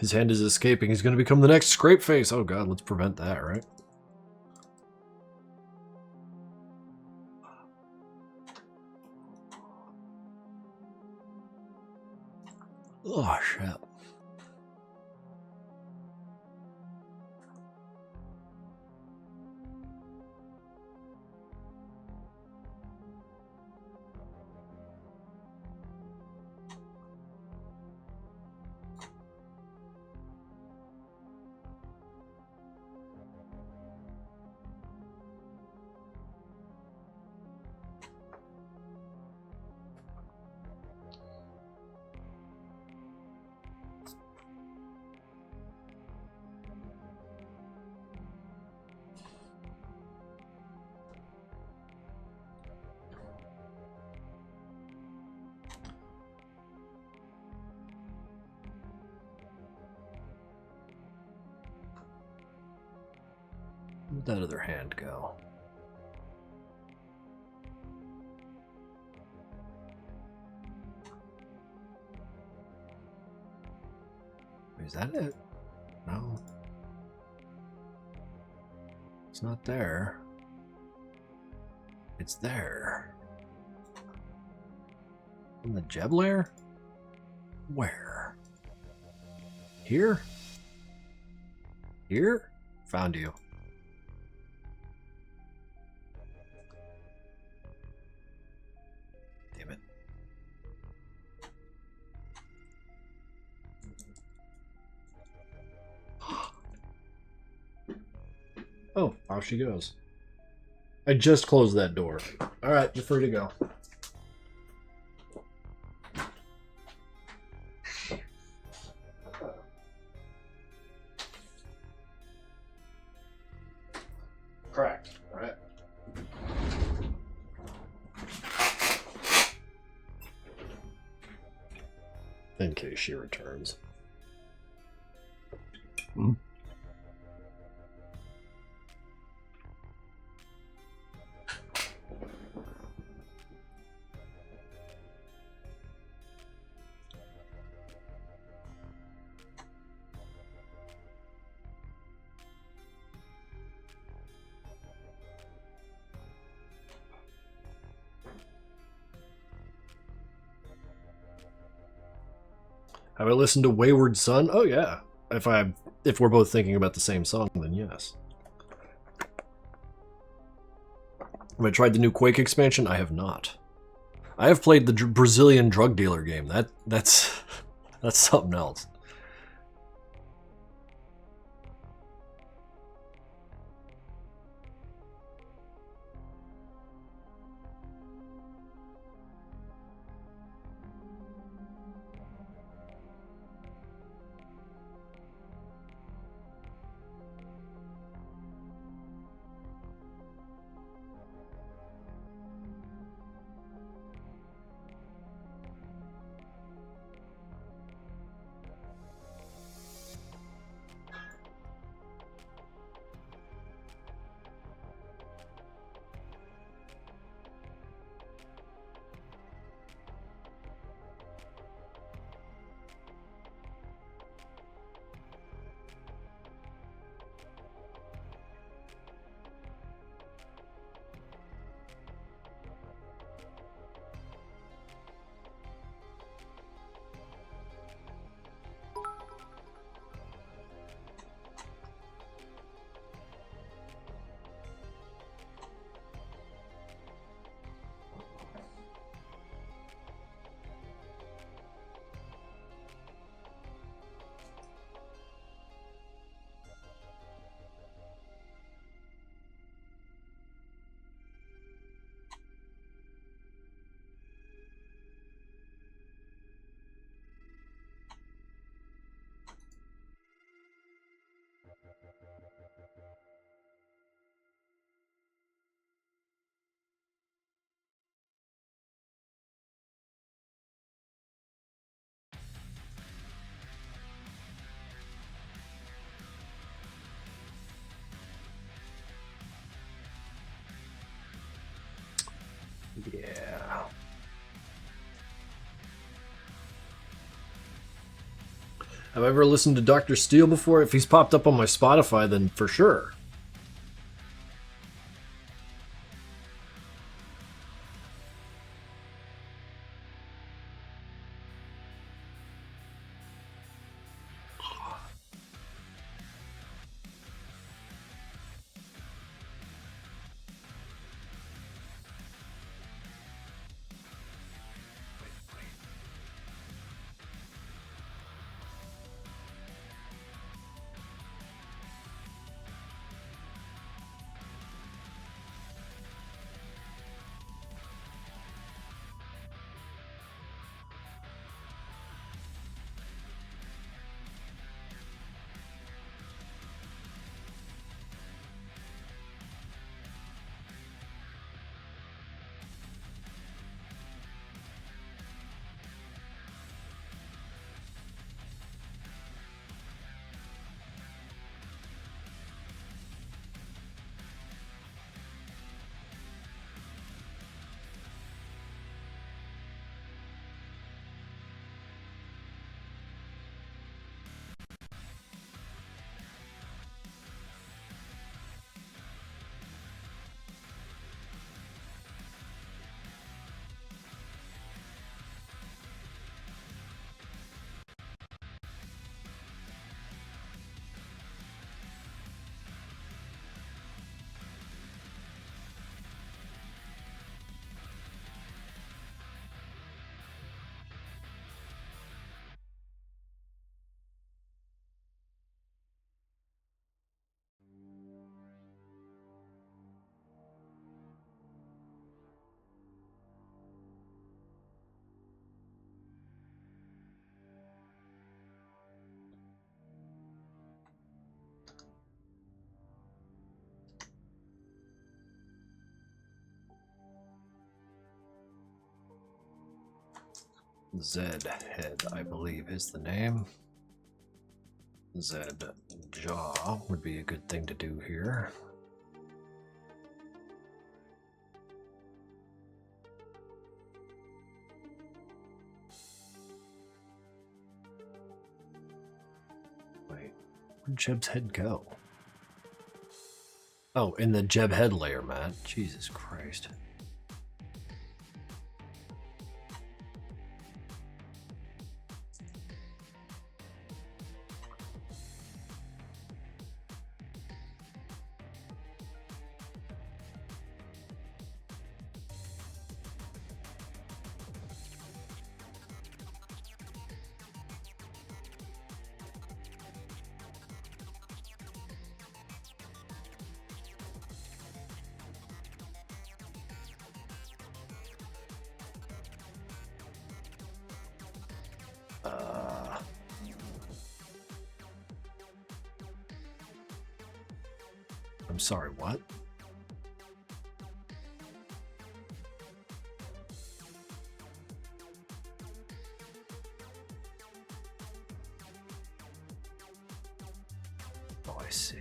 His hand is escaping. He's going to become the next Scrape Face. Oh god, let's prevent that, right? Oh, shit. Where'd that other hand go? Is that it? No. It's not there. It's there. In the Jeb lair? Where? Here? Here? Found you. Damn it. Oh, off she goes. I just closed that door. Alright, you're free to go. Correct. Alright. In case she returns. Hmm. Have I listened to Wayward Son? Oh yeah. If we're both thinking about the same song, then yes. Have I tried the new Quake expansion? I have not. I have played the Brazilian drug dealer game. That's something else. Yeah. Have I ever listened to Dr. Steele before? If he's popped up on my Spotify, then for sure. Zed Head, I believe, is the name. Zed Jaw would be a good thing to do here. Wait, where'd Jeb's head go? Oh, in the Jeb head layer, Matt. Jesus Christ. I'm sorry, what? Oh, I see.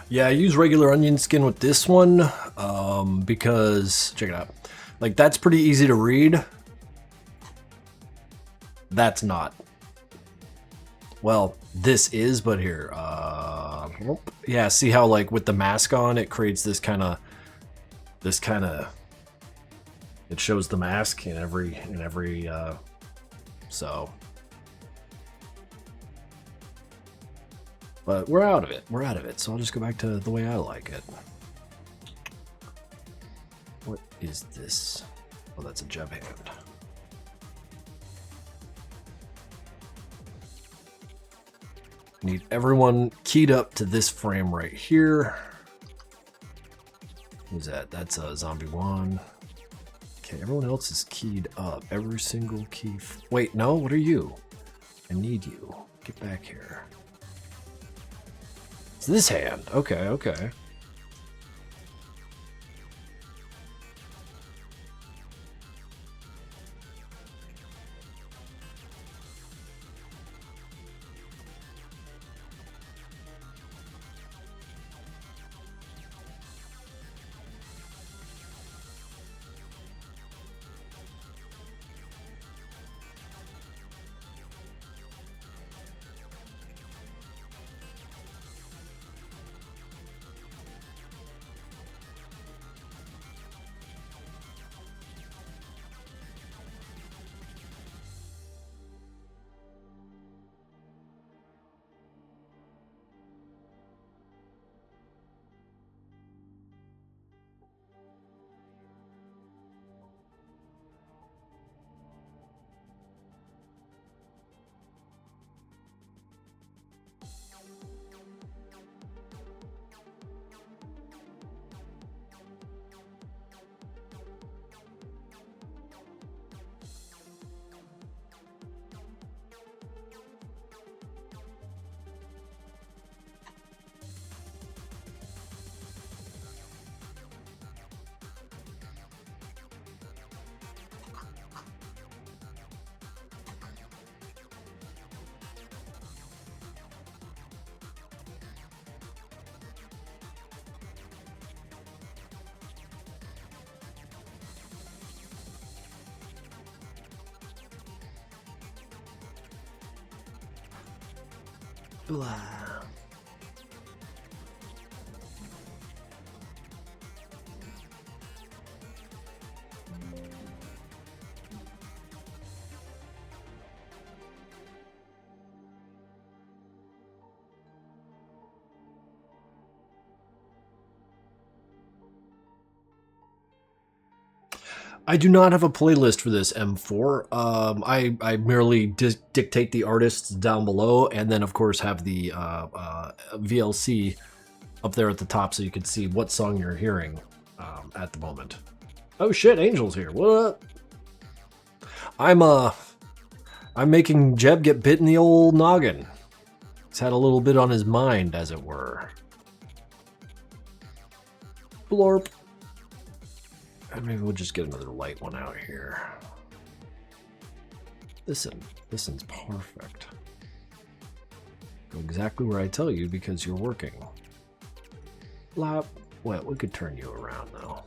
Yeah, I use regular onion skin with this one because, check it out, like that's pretty easy to read. That's not. Well, this is, but here. Yeah, see how like with the mask on, it creates this kind of. It shows the mask in every. So. But we're out of it. We're out of it. So I'll just go back to the way I like it. What is this? Oh, that's a Jeb hand. Need everyone keyed up to this frame right here. Who's that? That's a zombie one. Okay, everyone else is keyed up. Every single key. Wait, no, what are you? I need you. Get back here. It's this hand. Okay, okay. Blah. I do not have a playlist for this M4. I merely dictate the artists down below, and then of course have the VLC up there at the top so you can see what song you're hearing at the moment. Oh shit, Angel's here. What? I'm making Jeb get bit in the old noggin. He's had a little bit on his mind, as it were. Blorp. And maybe we'll just get another light one out here. Listen's perfect. Go exactly where I tell you because you're working. Well, we could turn you around though.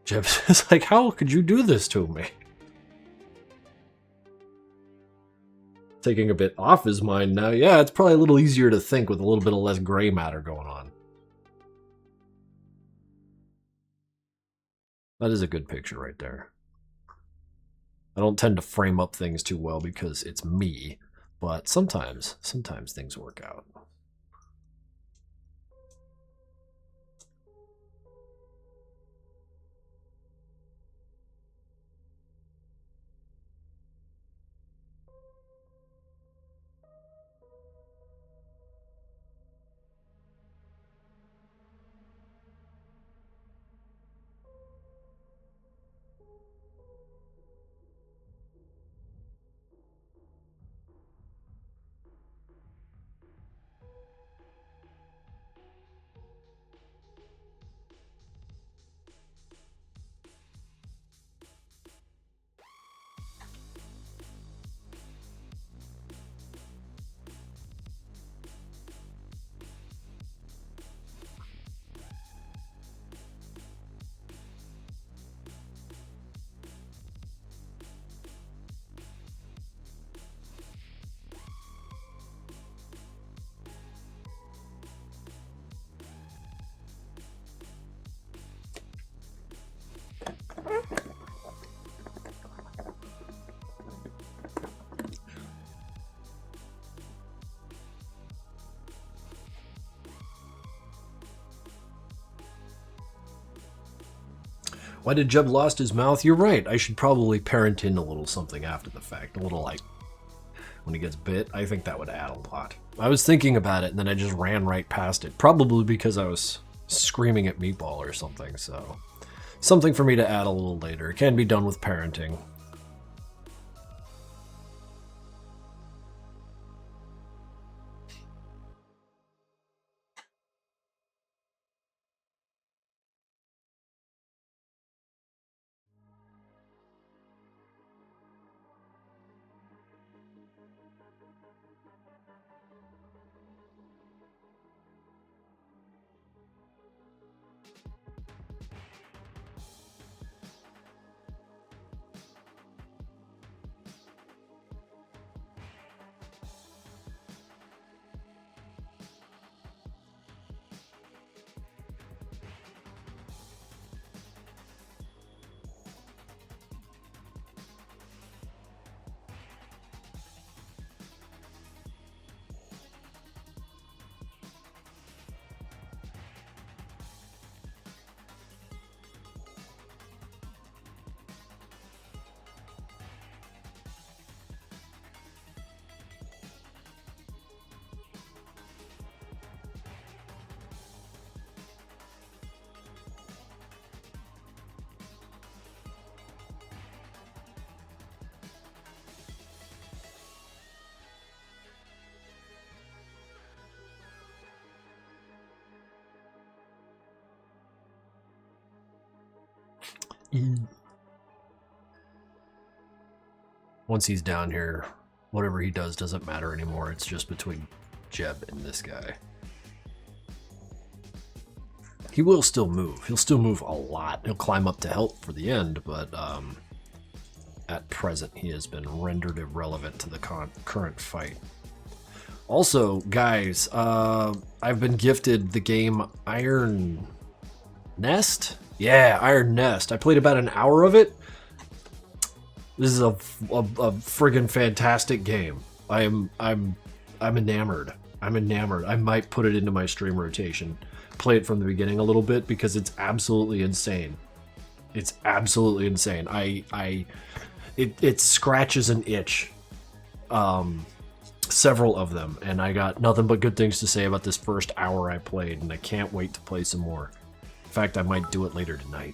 Jeb's like, how could you do this to me? Taking a bit off his mind now. Yeah, it's probably a little easier to think with a little bit of less gray matter going on. That is a good picture right there. I don't tend to frame up things too well because it's me, but sometimes things work out. Why did Jeb lost his mouth? You're right. I should probably parent in a little something after the fact. A little like when he gets bit. I think that would add a lot. I was thinking about it and then I just ran right past it. Probably because I was screaming at Meatball or something. So something for me to add a little later. It can be done with parenting. Once he's down here, whatever he does doesn't matter anymore. It's just between Jeb and this guy. He will still move. He'll still move a lot. He'll climb up to help for the end, but at present he has been rendered irrelevant to the current fight. Also, guys, I've been gifted the game Iron Nest? Yeah, Iron Nest. I played about an hour of it. This is a friggin' fantastic game. I'm enamored. I'm enamored. I might put it into my stream rotation. Play it from the beginning a little bit because it's absolutely insane. It's absolutely insane. It scratches an itch. Several of them, and I got nothing but good things to say about this first hour I played, and I can't wait to play some more. In fact, I might do it later tonight.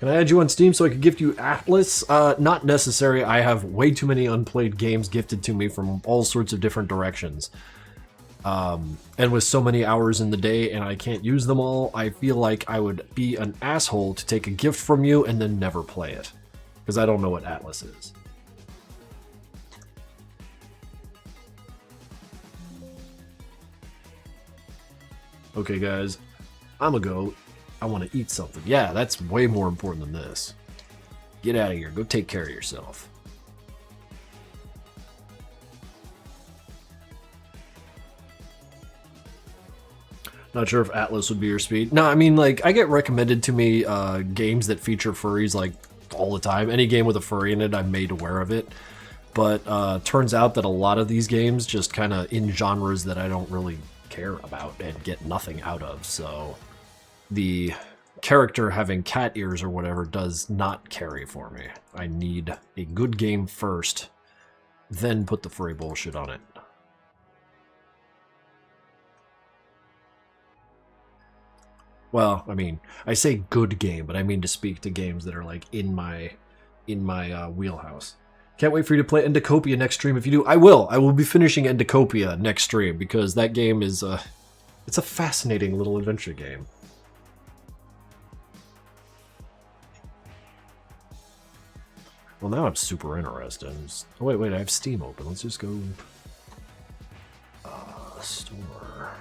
Can I add you on Steam so I could gift you Atlas? Not necessary. I have way too many unplayed games gifted to me from all sorts of different directions. And with so many hours in the day and I can't use them all, I feel like I would be an asshole to take a gift from you and then never play it. Because I don't know what Atlas is. Okay, guys, I'm a goat. I want to eat something. Yeah, that's way more important than this. Get out of here. Go take care of yourself. Not sure if Atlas would be your speed. No, I mean, like, I get recommended to me games that feature furries, like, all the time. Any game with a furry in it, I'm made aware of it. But turns out that a lot of these games just kind of in genres that I don't really care about and get nothing out of, so the character having cat ears or whatever does not carry for me. I need a good game first, then put the furry bullshit on it. Well, I mean, I say good game, but I mean to speak to games that are like in my wheelhouse. Can't wait for you to play Endocopia next stream. If you do, I will. I will be finishing Endocopia next stream because that game is it's a fascinating little adventure game. Well, now I'm super interested. Oh, wait, I have Steam open. Let's just go store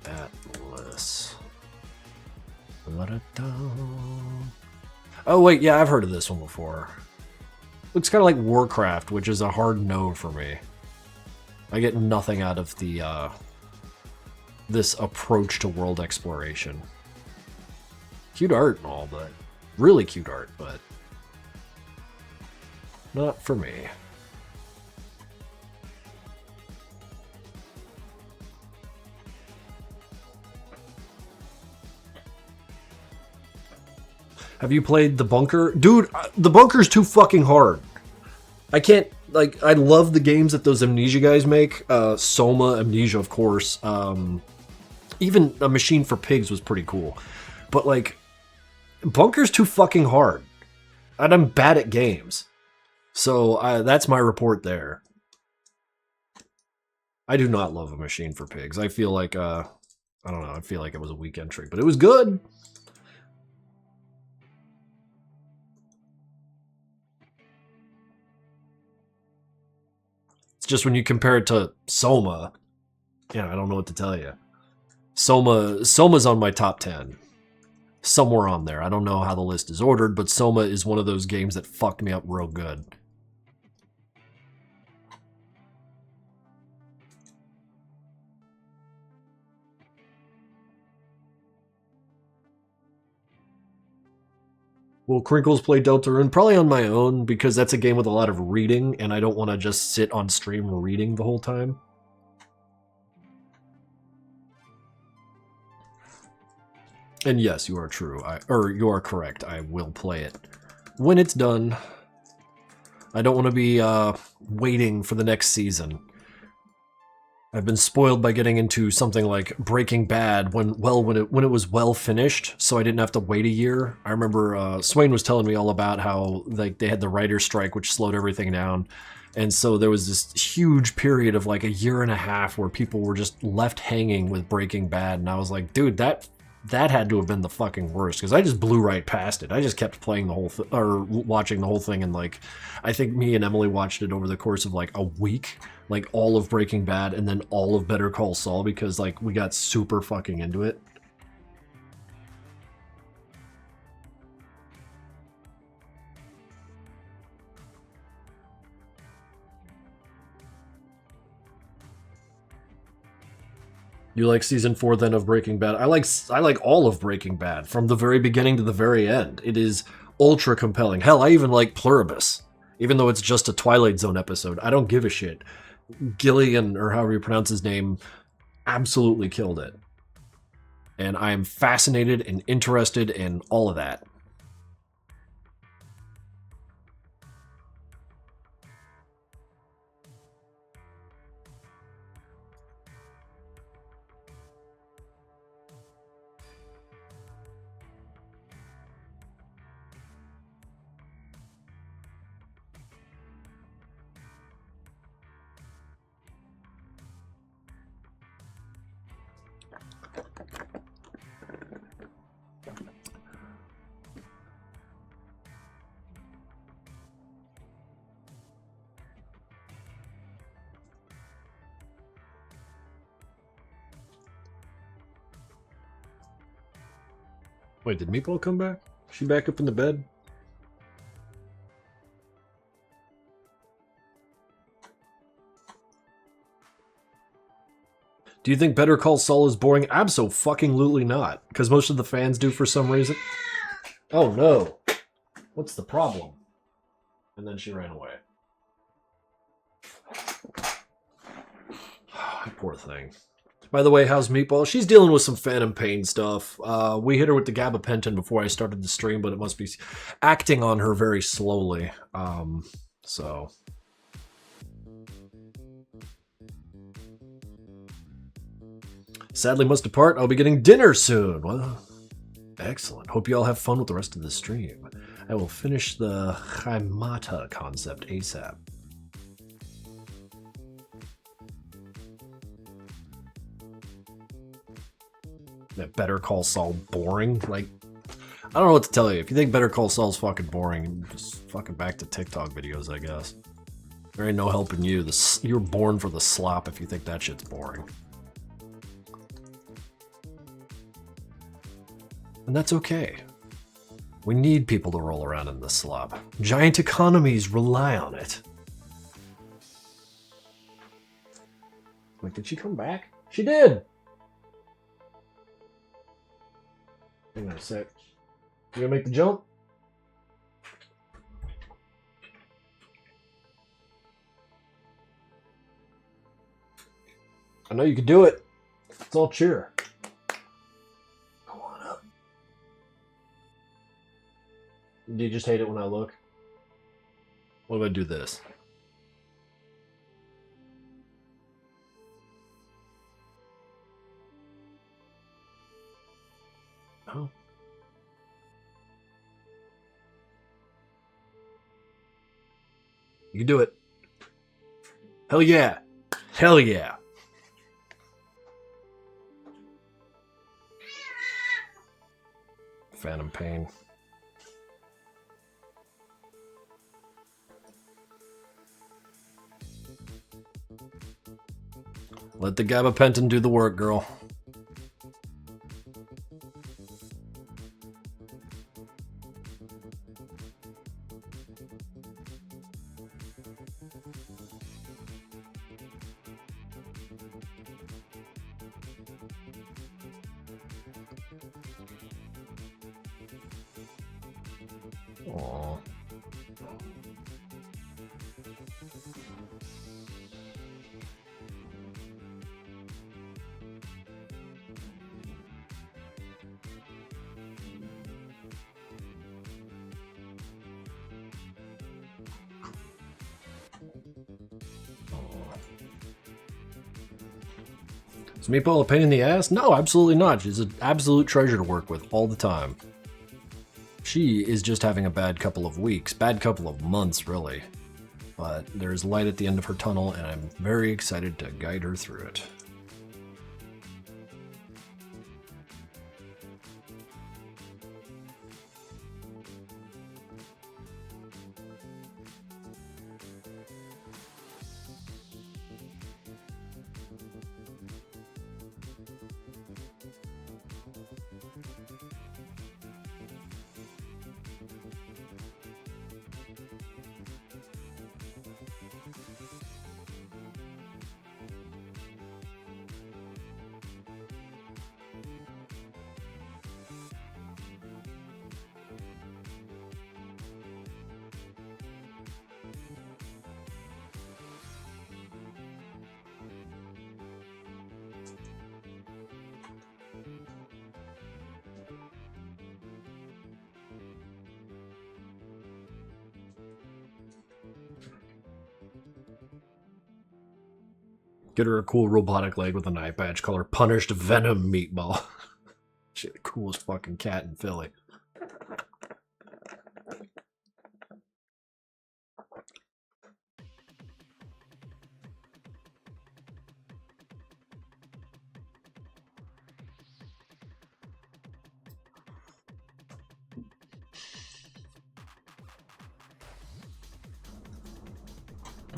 Atlas. Oh wait, yeah, I've heard of this one before. Looks kind of like Warcraft, which is a hard no for me. I get nothing out of the this approach to world exploration. Cute art and all, but really cute art, but not for me. Have you played The Bunker? Dude, The Bunker's too fucking hard. I can't, like, I love the games that those Amnesia guys make. Soma, Amnesia, of course. Even A Machine for Pigs was pretty cool. But, like, Bunker's too fucking hard. And I'm bad at games. So, that's my report there. I do not love A Machine for Pigs. I feel like, I don't know, I feel like it was a weak entry. But it was good. It's just when you compare it to Soma, yeah, I don't know what to tell you. Soma's on my top 10. Somewhere on there. I don't know how the list is ordered, but Soma is one of those games that fucked me up real good. Will Krinkels play Deltarune? Probably on my own, because that's a game with a lot of reading, and I don't want to just sit on stream reading the whole time. And yes, you are true. You are correct. I will play it when it's done. I don't want to be waiting for the next season. I've been spoiled by getting into something like Breaking Bad when it was well finished, so I didn't have to wait a year. I remember Swain was telling me all about how like they had the writer's strike, which slowed everything down, and so there was this huge period of like a year and a half where people were just left hanging with Breaking Bad, and I was like, dude, that had to have been the fucking worst, because I just blew right past it. I just kept playing the whole or watching the whole thing, and like I think me and Emily watched it over the course of like a week. Like all of Breaking Bad and then all of Better Call Saul, because like we got super fucking into it. You like season 4 then of Breaking Bad? I like all of Breaking Bad from the very beginning to the very end. It is ultra compelling. Hell, I even like Pluribus, even though it's just a Twilight Zone episode. I don't give a shit. Gillian, or however you pronounce his name, absolutely killed it. And I am fascinated and interested in all of that. Wait, did Meatball come back? Is she back up in the bed? Do you think Better Call Saul is boring? Abso-fucking-lutely not. Because most of the fans do for some reason. Oh no. What's the problem? And then she ran away. Poor thing. By the way, how's Meatball? She's dealing with some phantom pain stuff. We hit her with the gabapentin before I started the stream, but it must be acting on her very slowly. So... Sadly must depart. I'll be getting dinner soon. Well, excellent. Hope you all have fun with the rest of the stream. I will finish the Chaimata concept ASAP. That Better Call Saul boring? Like, I don't know what to tell you. If you think Better Call Saul's fucking boring, just fucking back to TikTok videos, I guess. There ain't no helping you. You're born for the slop if you think that shit's boring. And that's okay. We need people to roll around in the slop. Giant economies rely on it. Wait, did she come back? She did! Hang on a sec. You gonna make the jump? I know you can do it. It's all cheer. Go on up. Do you just hate it when I look? What if I do this? Oh. You can do it. Hell yeah. Hell yeah. Phantom pain. Let the gabapentin do the work, girl. Aww. Is Meatball a pain in the ass? No, absolutely not. She's an absolute treasure to work with all the time. She is just having a bad couple of weeks, bad couple of months, really. But there's light at the end of her tunnel, and I'm very excited to guide her through it. Get her a cool robotic leg with an eye patch. Call her Punished Venom Meatball. She's the coolest fucking cat in Philly.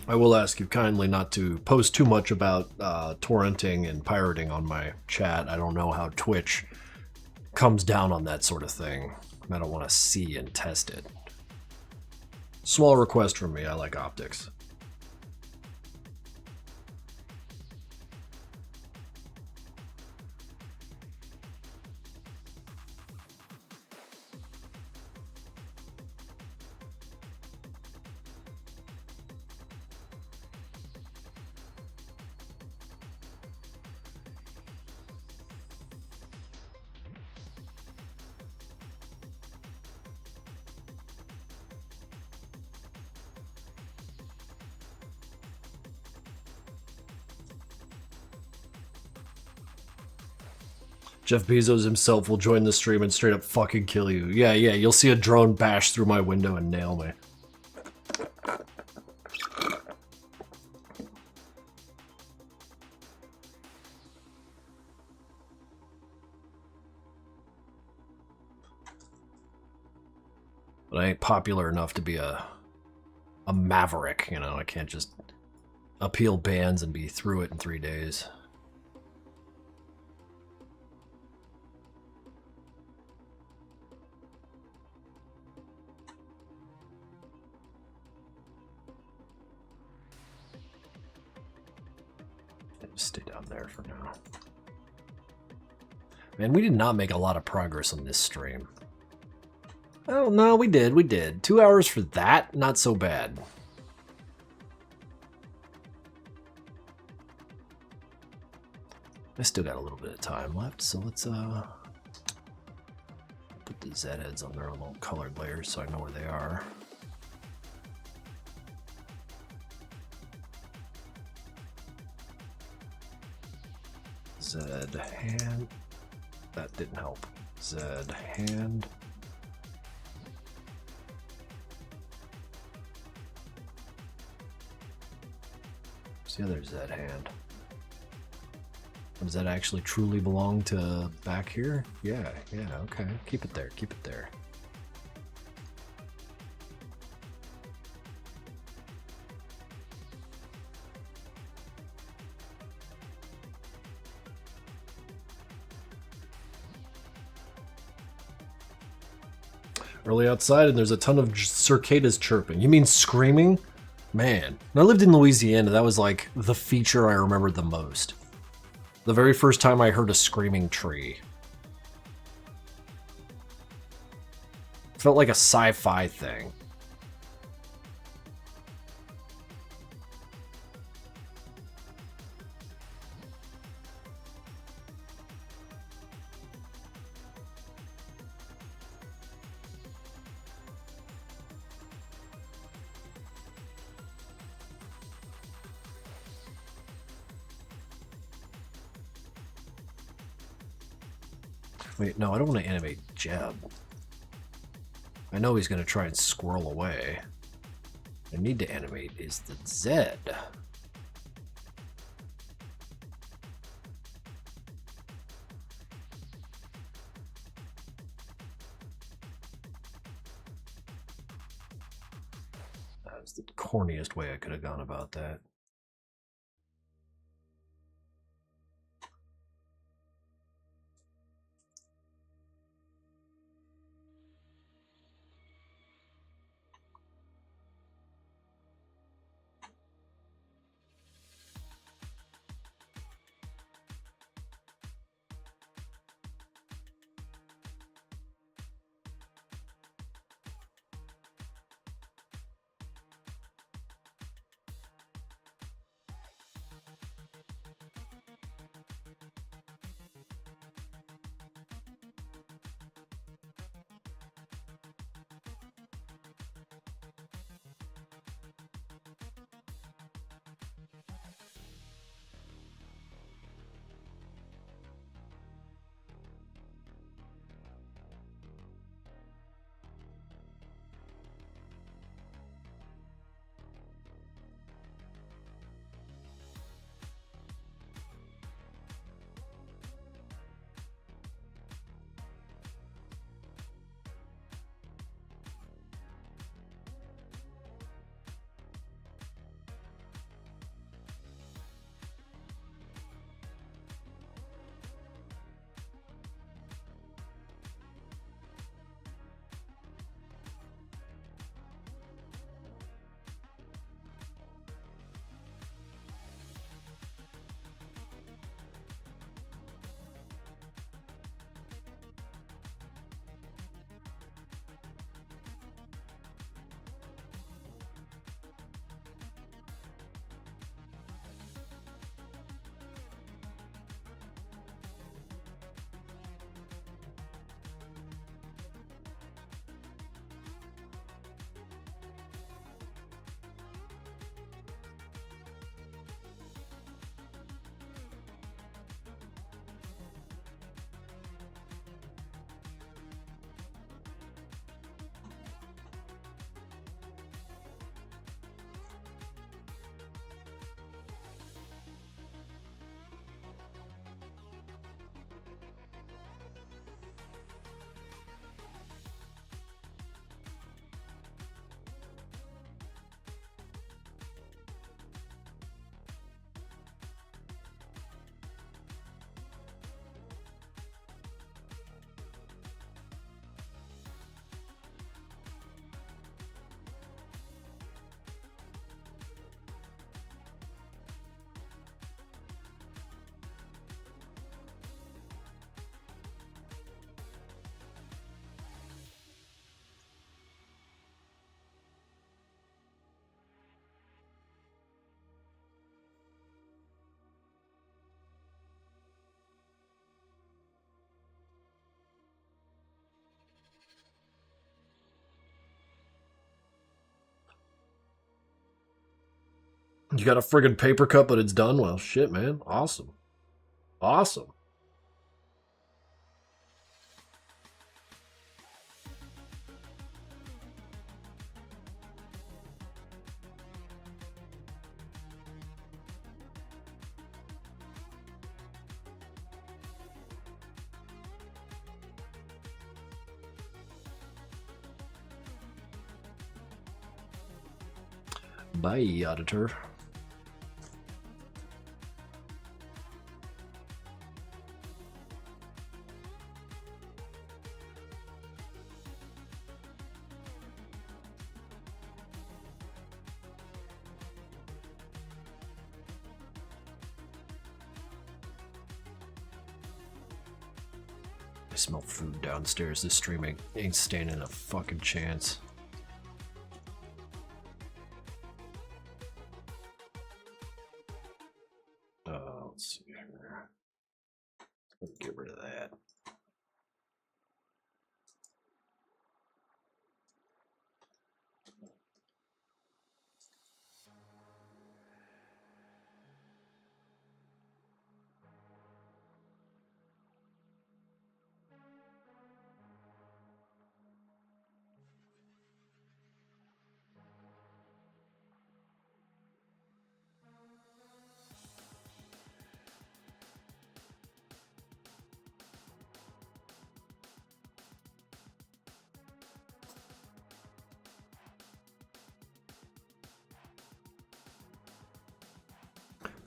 I will ask you kindly not to post too much about torrenting and pirating on my chat. I don't know how Twitch comes down on that sort of thing. I don't want to see and test it. Small request from me, I like optics. Jeff Bezos himself will join the stream and straight up fucking kill you. Yeah, you'll see a drone bash through my window and nail me. But I ain't popular enough to be a maverick, you know? I can't just appeal bans and be through it in 3 days. Stay down there for now. Man, we did not make a lot of progress on this stream. Oh, no, we did. 2 hours for that? Not so bad. I still got a little bit of time left, so let's put the Z heads on their little colored layers so I know where they are. Z hand. That didn't help. Z hand. What's the other Z hand? Does that actually truly belong to back here? Yeah, okay. Keep it there, keep it there. Early outside and there's a ton of cicadas chirping. You mean screaming? Man, when I lived in Louisiana, that was like the feature I remembered the most. The very first time I heard a screaming tree. It felt like a sci-fi thing. Wait, no, I don't want to animate Jeb. I know he's going to try and squirrel away. I need to animate is the Z. That was the corniest way I could have gone about that. You got a friggin' paper cut, but it's done? Well, shit, man. Awesome. Awesome. Bye, auditor. I smell food downstairs. This stream ain't standing a fucking chance. Let's see here. Let's get rid of that.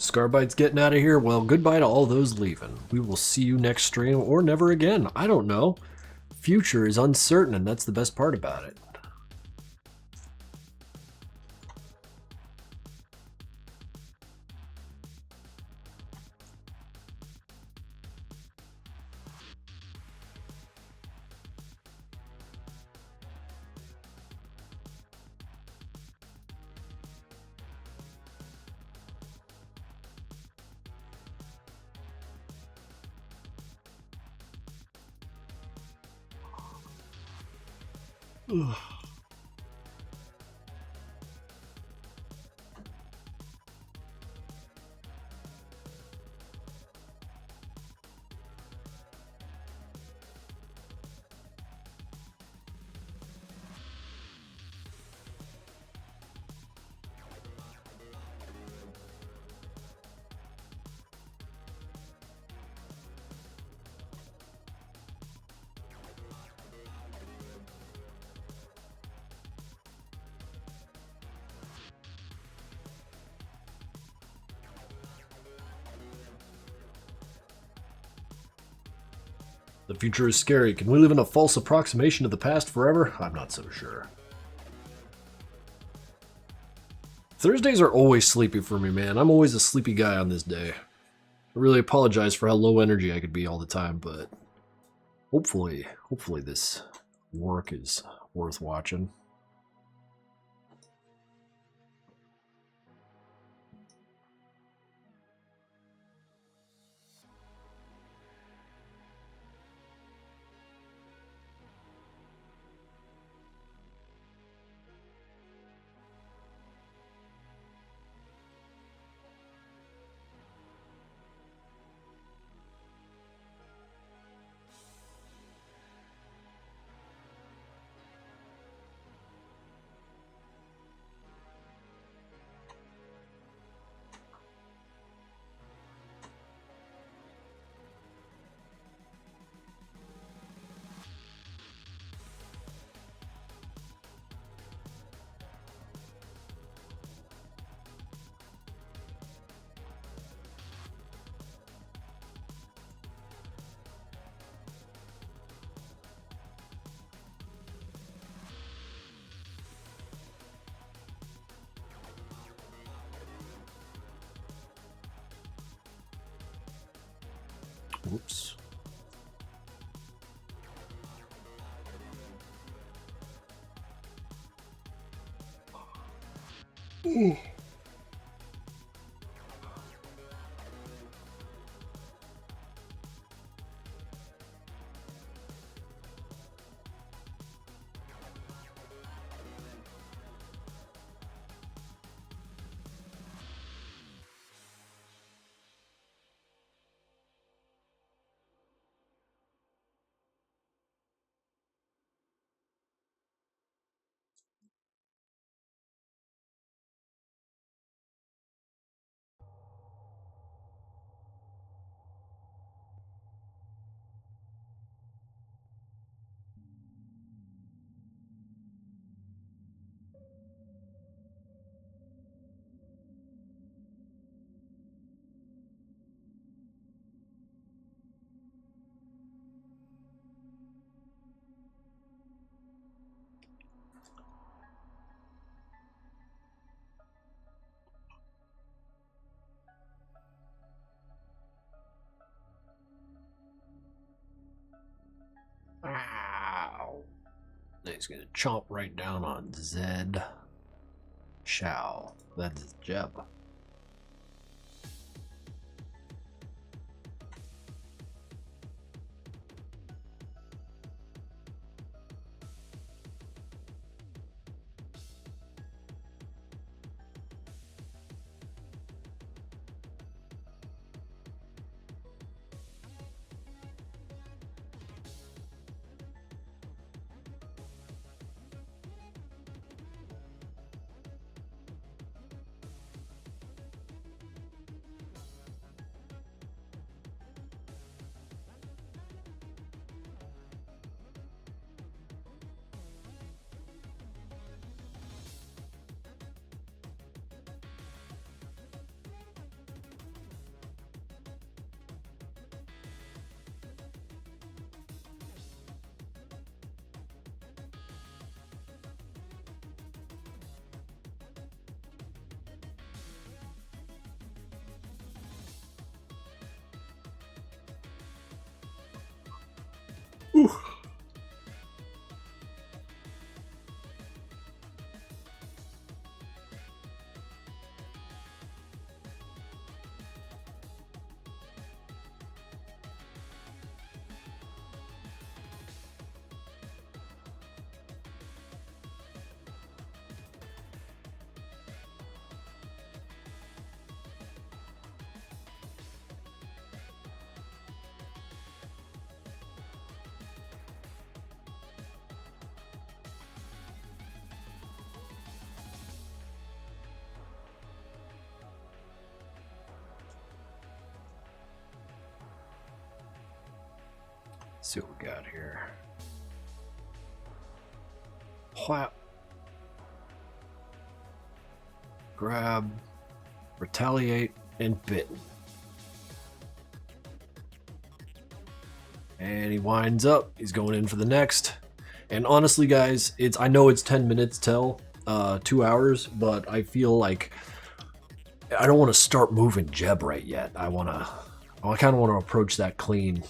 Scarbite's getting out of here. Well, goodbye to all those leaving. We will see you next stream or never again. I don't know. Future is uncertain, and that's the best part about it. Ugh. The future is scary. Can we live in a false approximation of the past forever? I'm not so sure. Thursdays are always sleepy for me, man. I'm always a sleepy guy on this day. I really apologize for how low energy I could be all the time, but hopefully this work is worth watching. Whoops. Ooh. Ow. He's gonna chomp right down on Zed. Shao. That's Jeb. Ooh. See what we got here. Whap. Grab. Retaliate. And bit. And he winds up. He's going in for the next. And honestly, guys, I know it's 10 minutes till 2 hours, but I feel like I don't want to start moving Jeb right yet. I kind of want to approach that clean.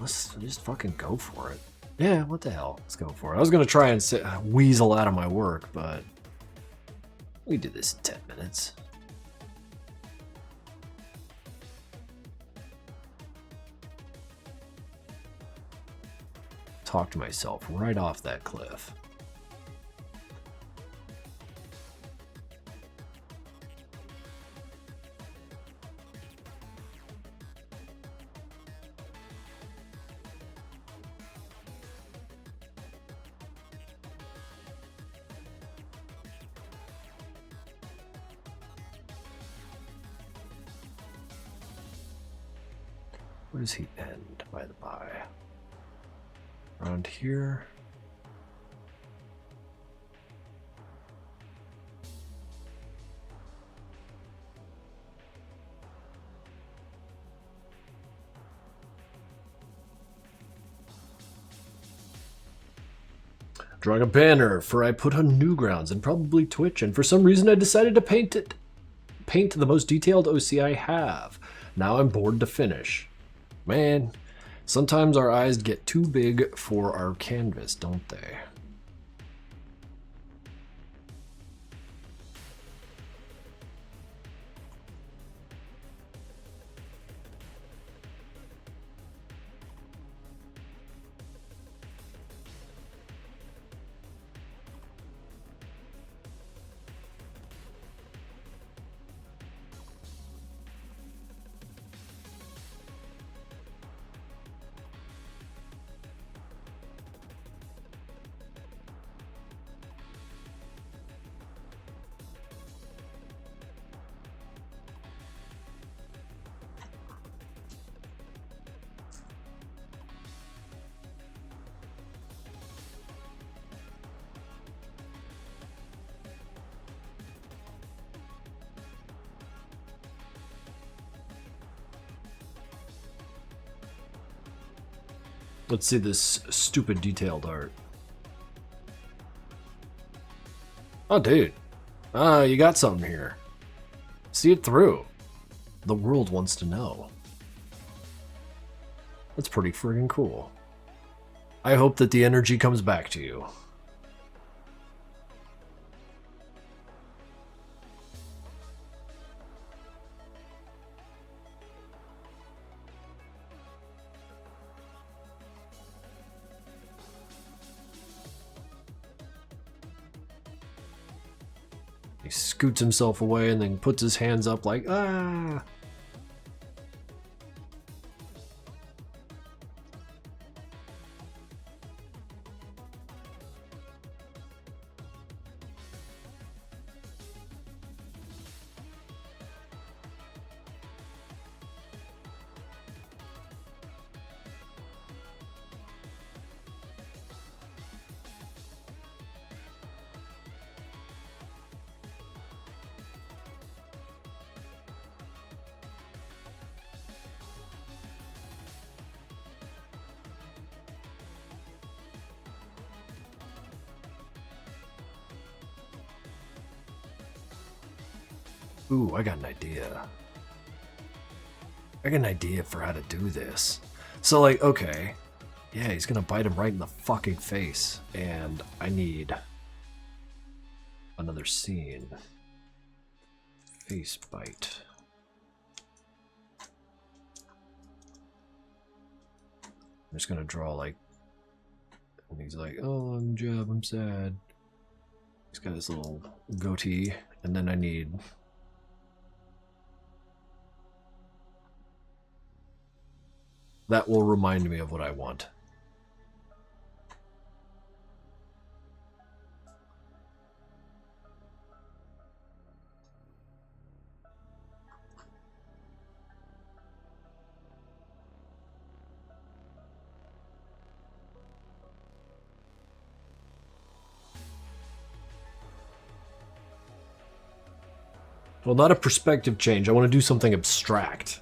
Let's just fucking go for it. Yeah, what the hell? Let's go for it. I was going to try and weasel out of my work, but we did this in 10 minutes. Talk to myself right off that cliff. Where does he end, by the by? Around here. Drawing a banner for I put on Newgrounds and probably Twitch, and for some reason I decided to paint the most detailed OC I have. Now I'm bored to finish. Man, sometimes our eyes get too big for our canvas, don't they? Let's see this stupid detailed art. Oh, dude. You got something here. See it through. The world wants to know. That's pretty friggin' cool. I hope that the energy comes back to you. He scoots himself away and then puts his hands up like, ah! Ooh, I got an idea. I got an idea for how to do this. So, like, okay. Yeah, he's gonna bite him right in the fucking face. And I need another scene. Face bite. I'm just gonna draw, like, and he's like, oh, I'm Jeb, I'm sad. He's got his little goatee. And then I need... that will remind me of what I want. Well, not a perspective change. I want to do something abstract.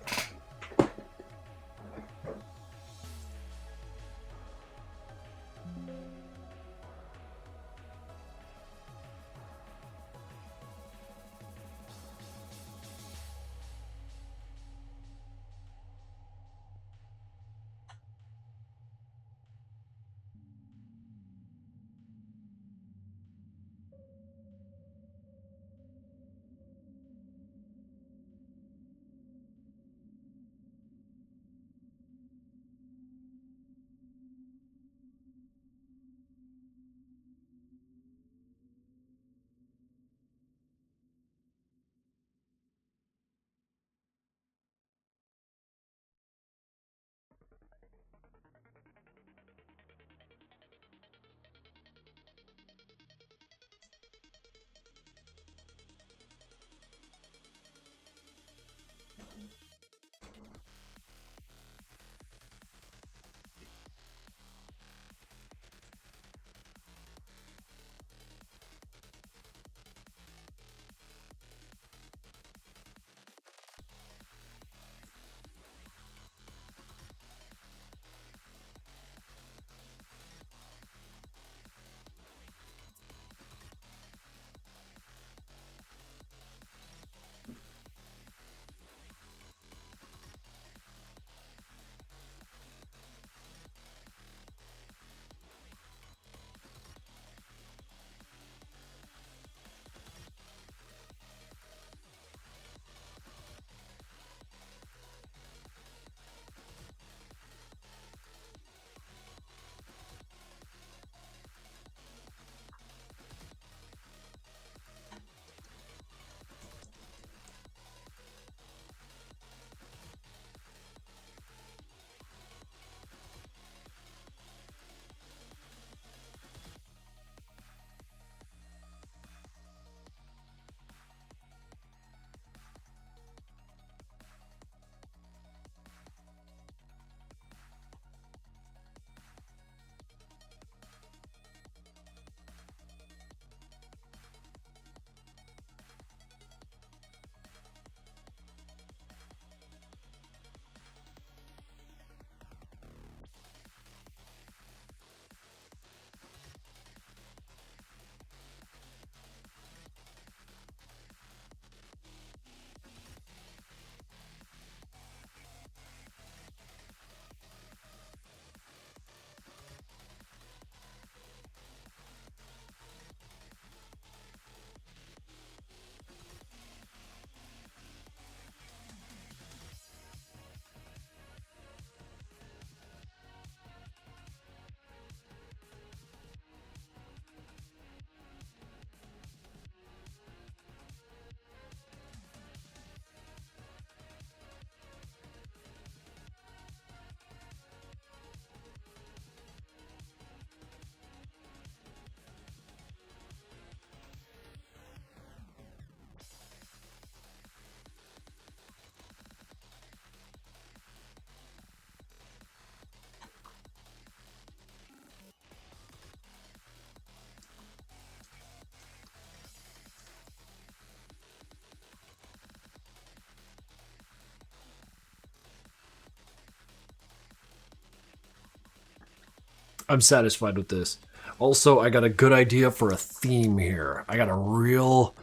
I'm satisfied with this. Also, I got a good idea for a theme here. I got a real...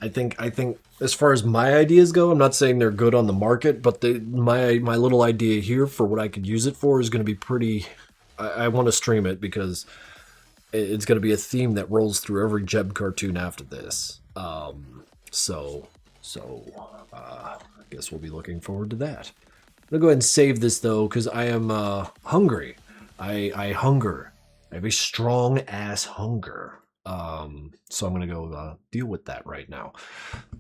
I think as far as my ideas go, I'm not saying they're good on the market, but my little idea here for what I could use it for is going to be pretty... I want to stream it because it's going to be a theme that rolls through every Jeb cartoon after this. So I guess we'll be looking forward to that. I'm going to go ahead and save this, though, because I am hungry. I hunger. I have a strong-ass hunger. So I'm going to go deal with that right now.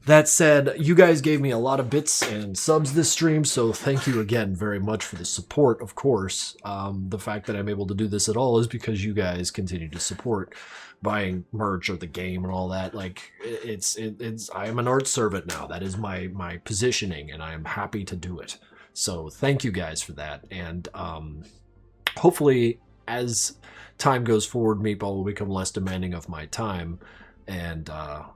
That said, you guys gave me a lot of bits and subs this stream, so thank you again very much for the support, of course. The fact that I'm able to do this at all is because you guys continue to support buying merch or the game and all that. Like, I am an art servant now. That is my positioning, and I am happy to do it. So thank you guys for that, and hopefully as time goes forward, Meatball will become less demanding of my time, and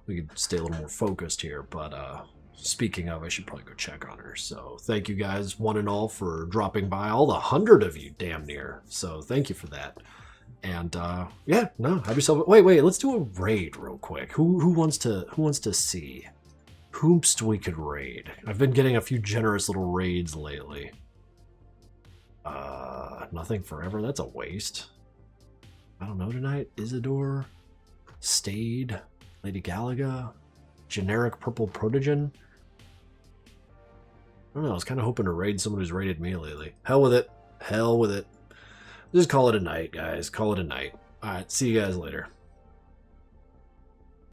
we can stay a little more focused here. But speaking of, I should probably go check on her. So thank you guys, one and all, for dropping by. All the 100 of you, damn near. So thank you for that. And yeah, no, have yourself. Wait, let's do a raid real quick. Who wants to see? Whomst we could raid? I've been getting a few generous little raids lately. Nothing forever. That's a waste. I don't know tonight. Isidore, Stade, Lady Galaga, generic purple protogen. I don't know. I was kind of hoping to raid someone who's raided me lately. Hell with it. Hell with it. Just call it a night, guys. Call it a night. All right. See you guys later.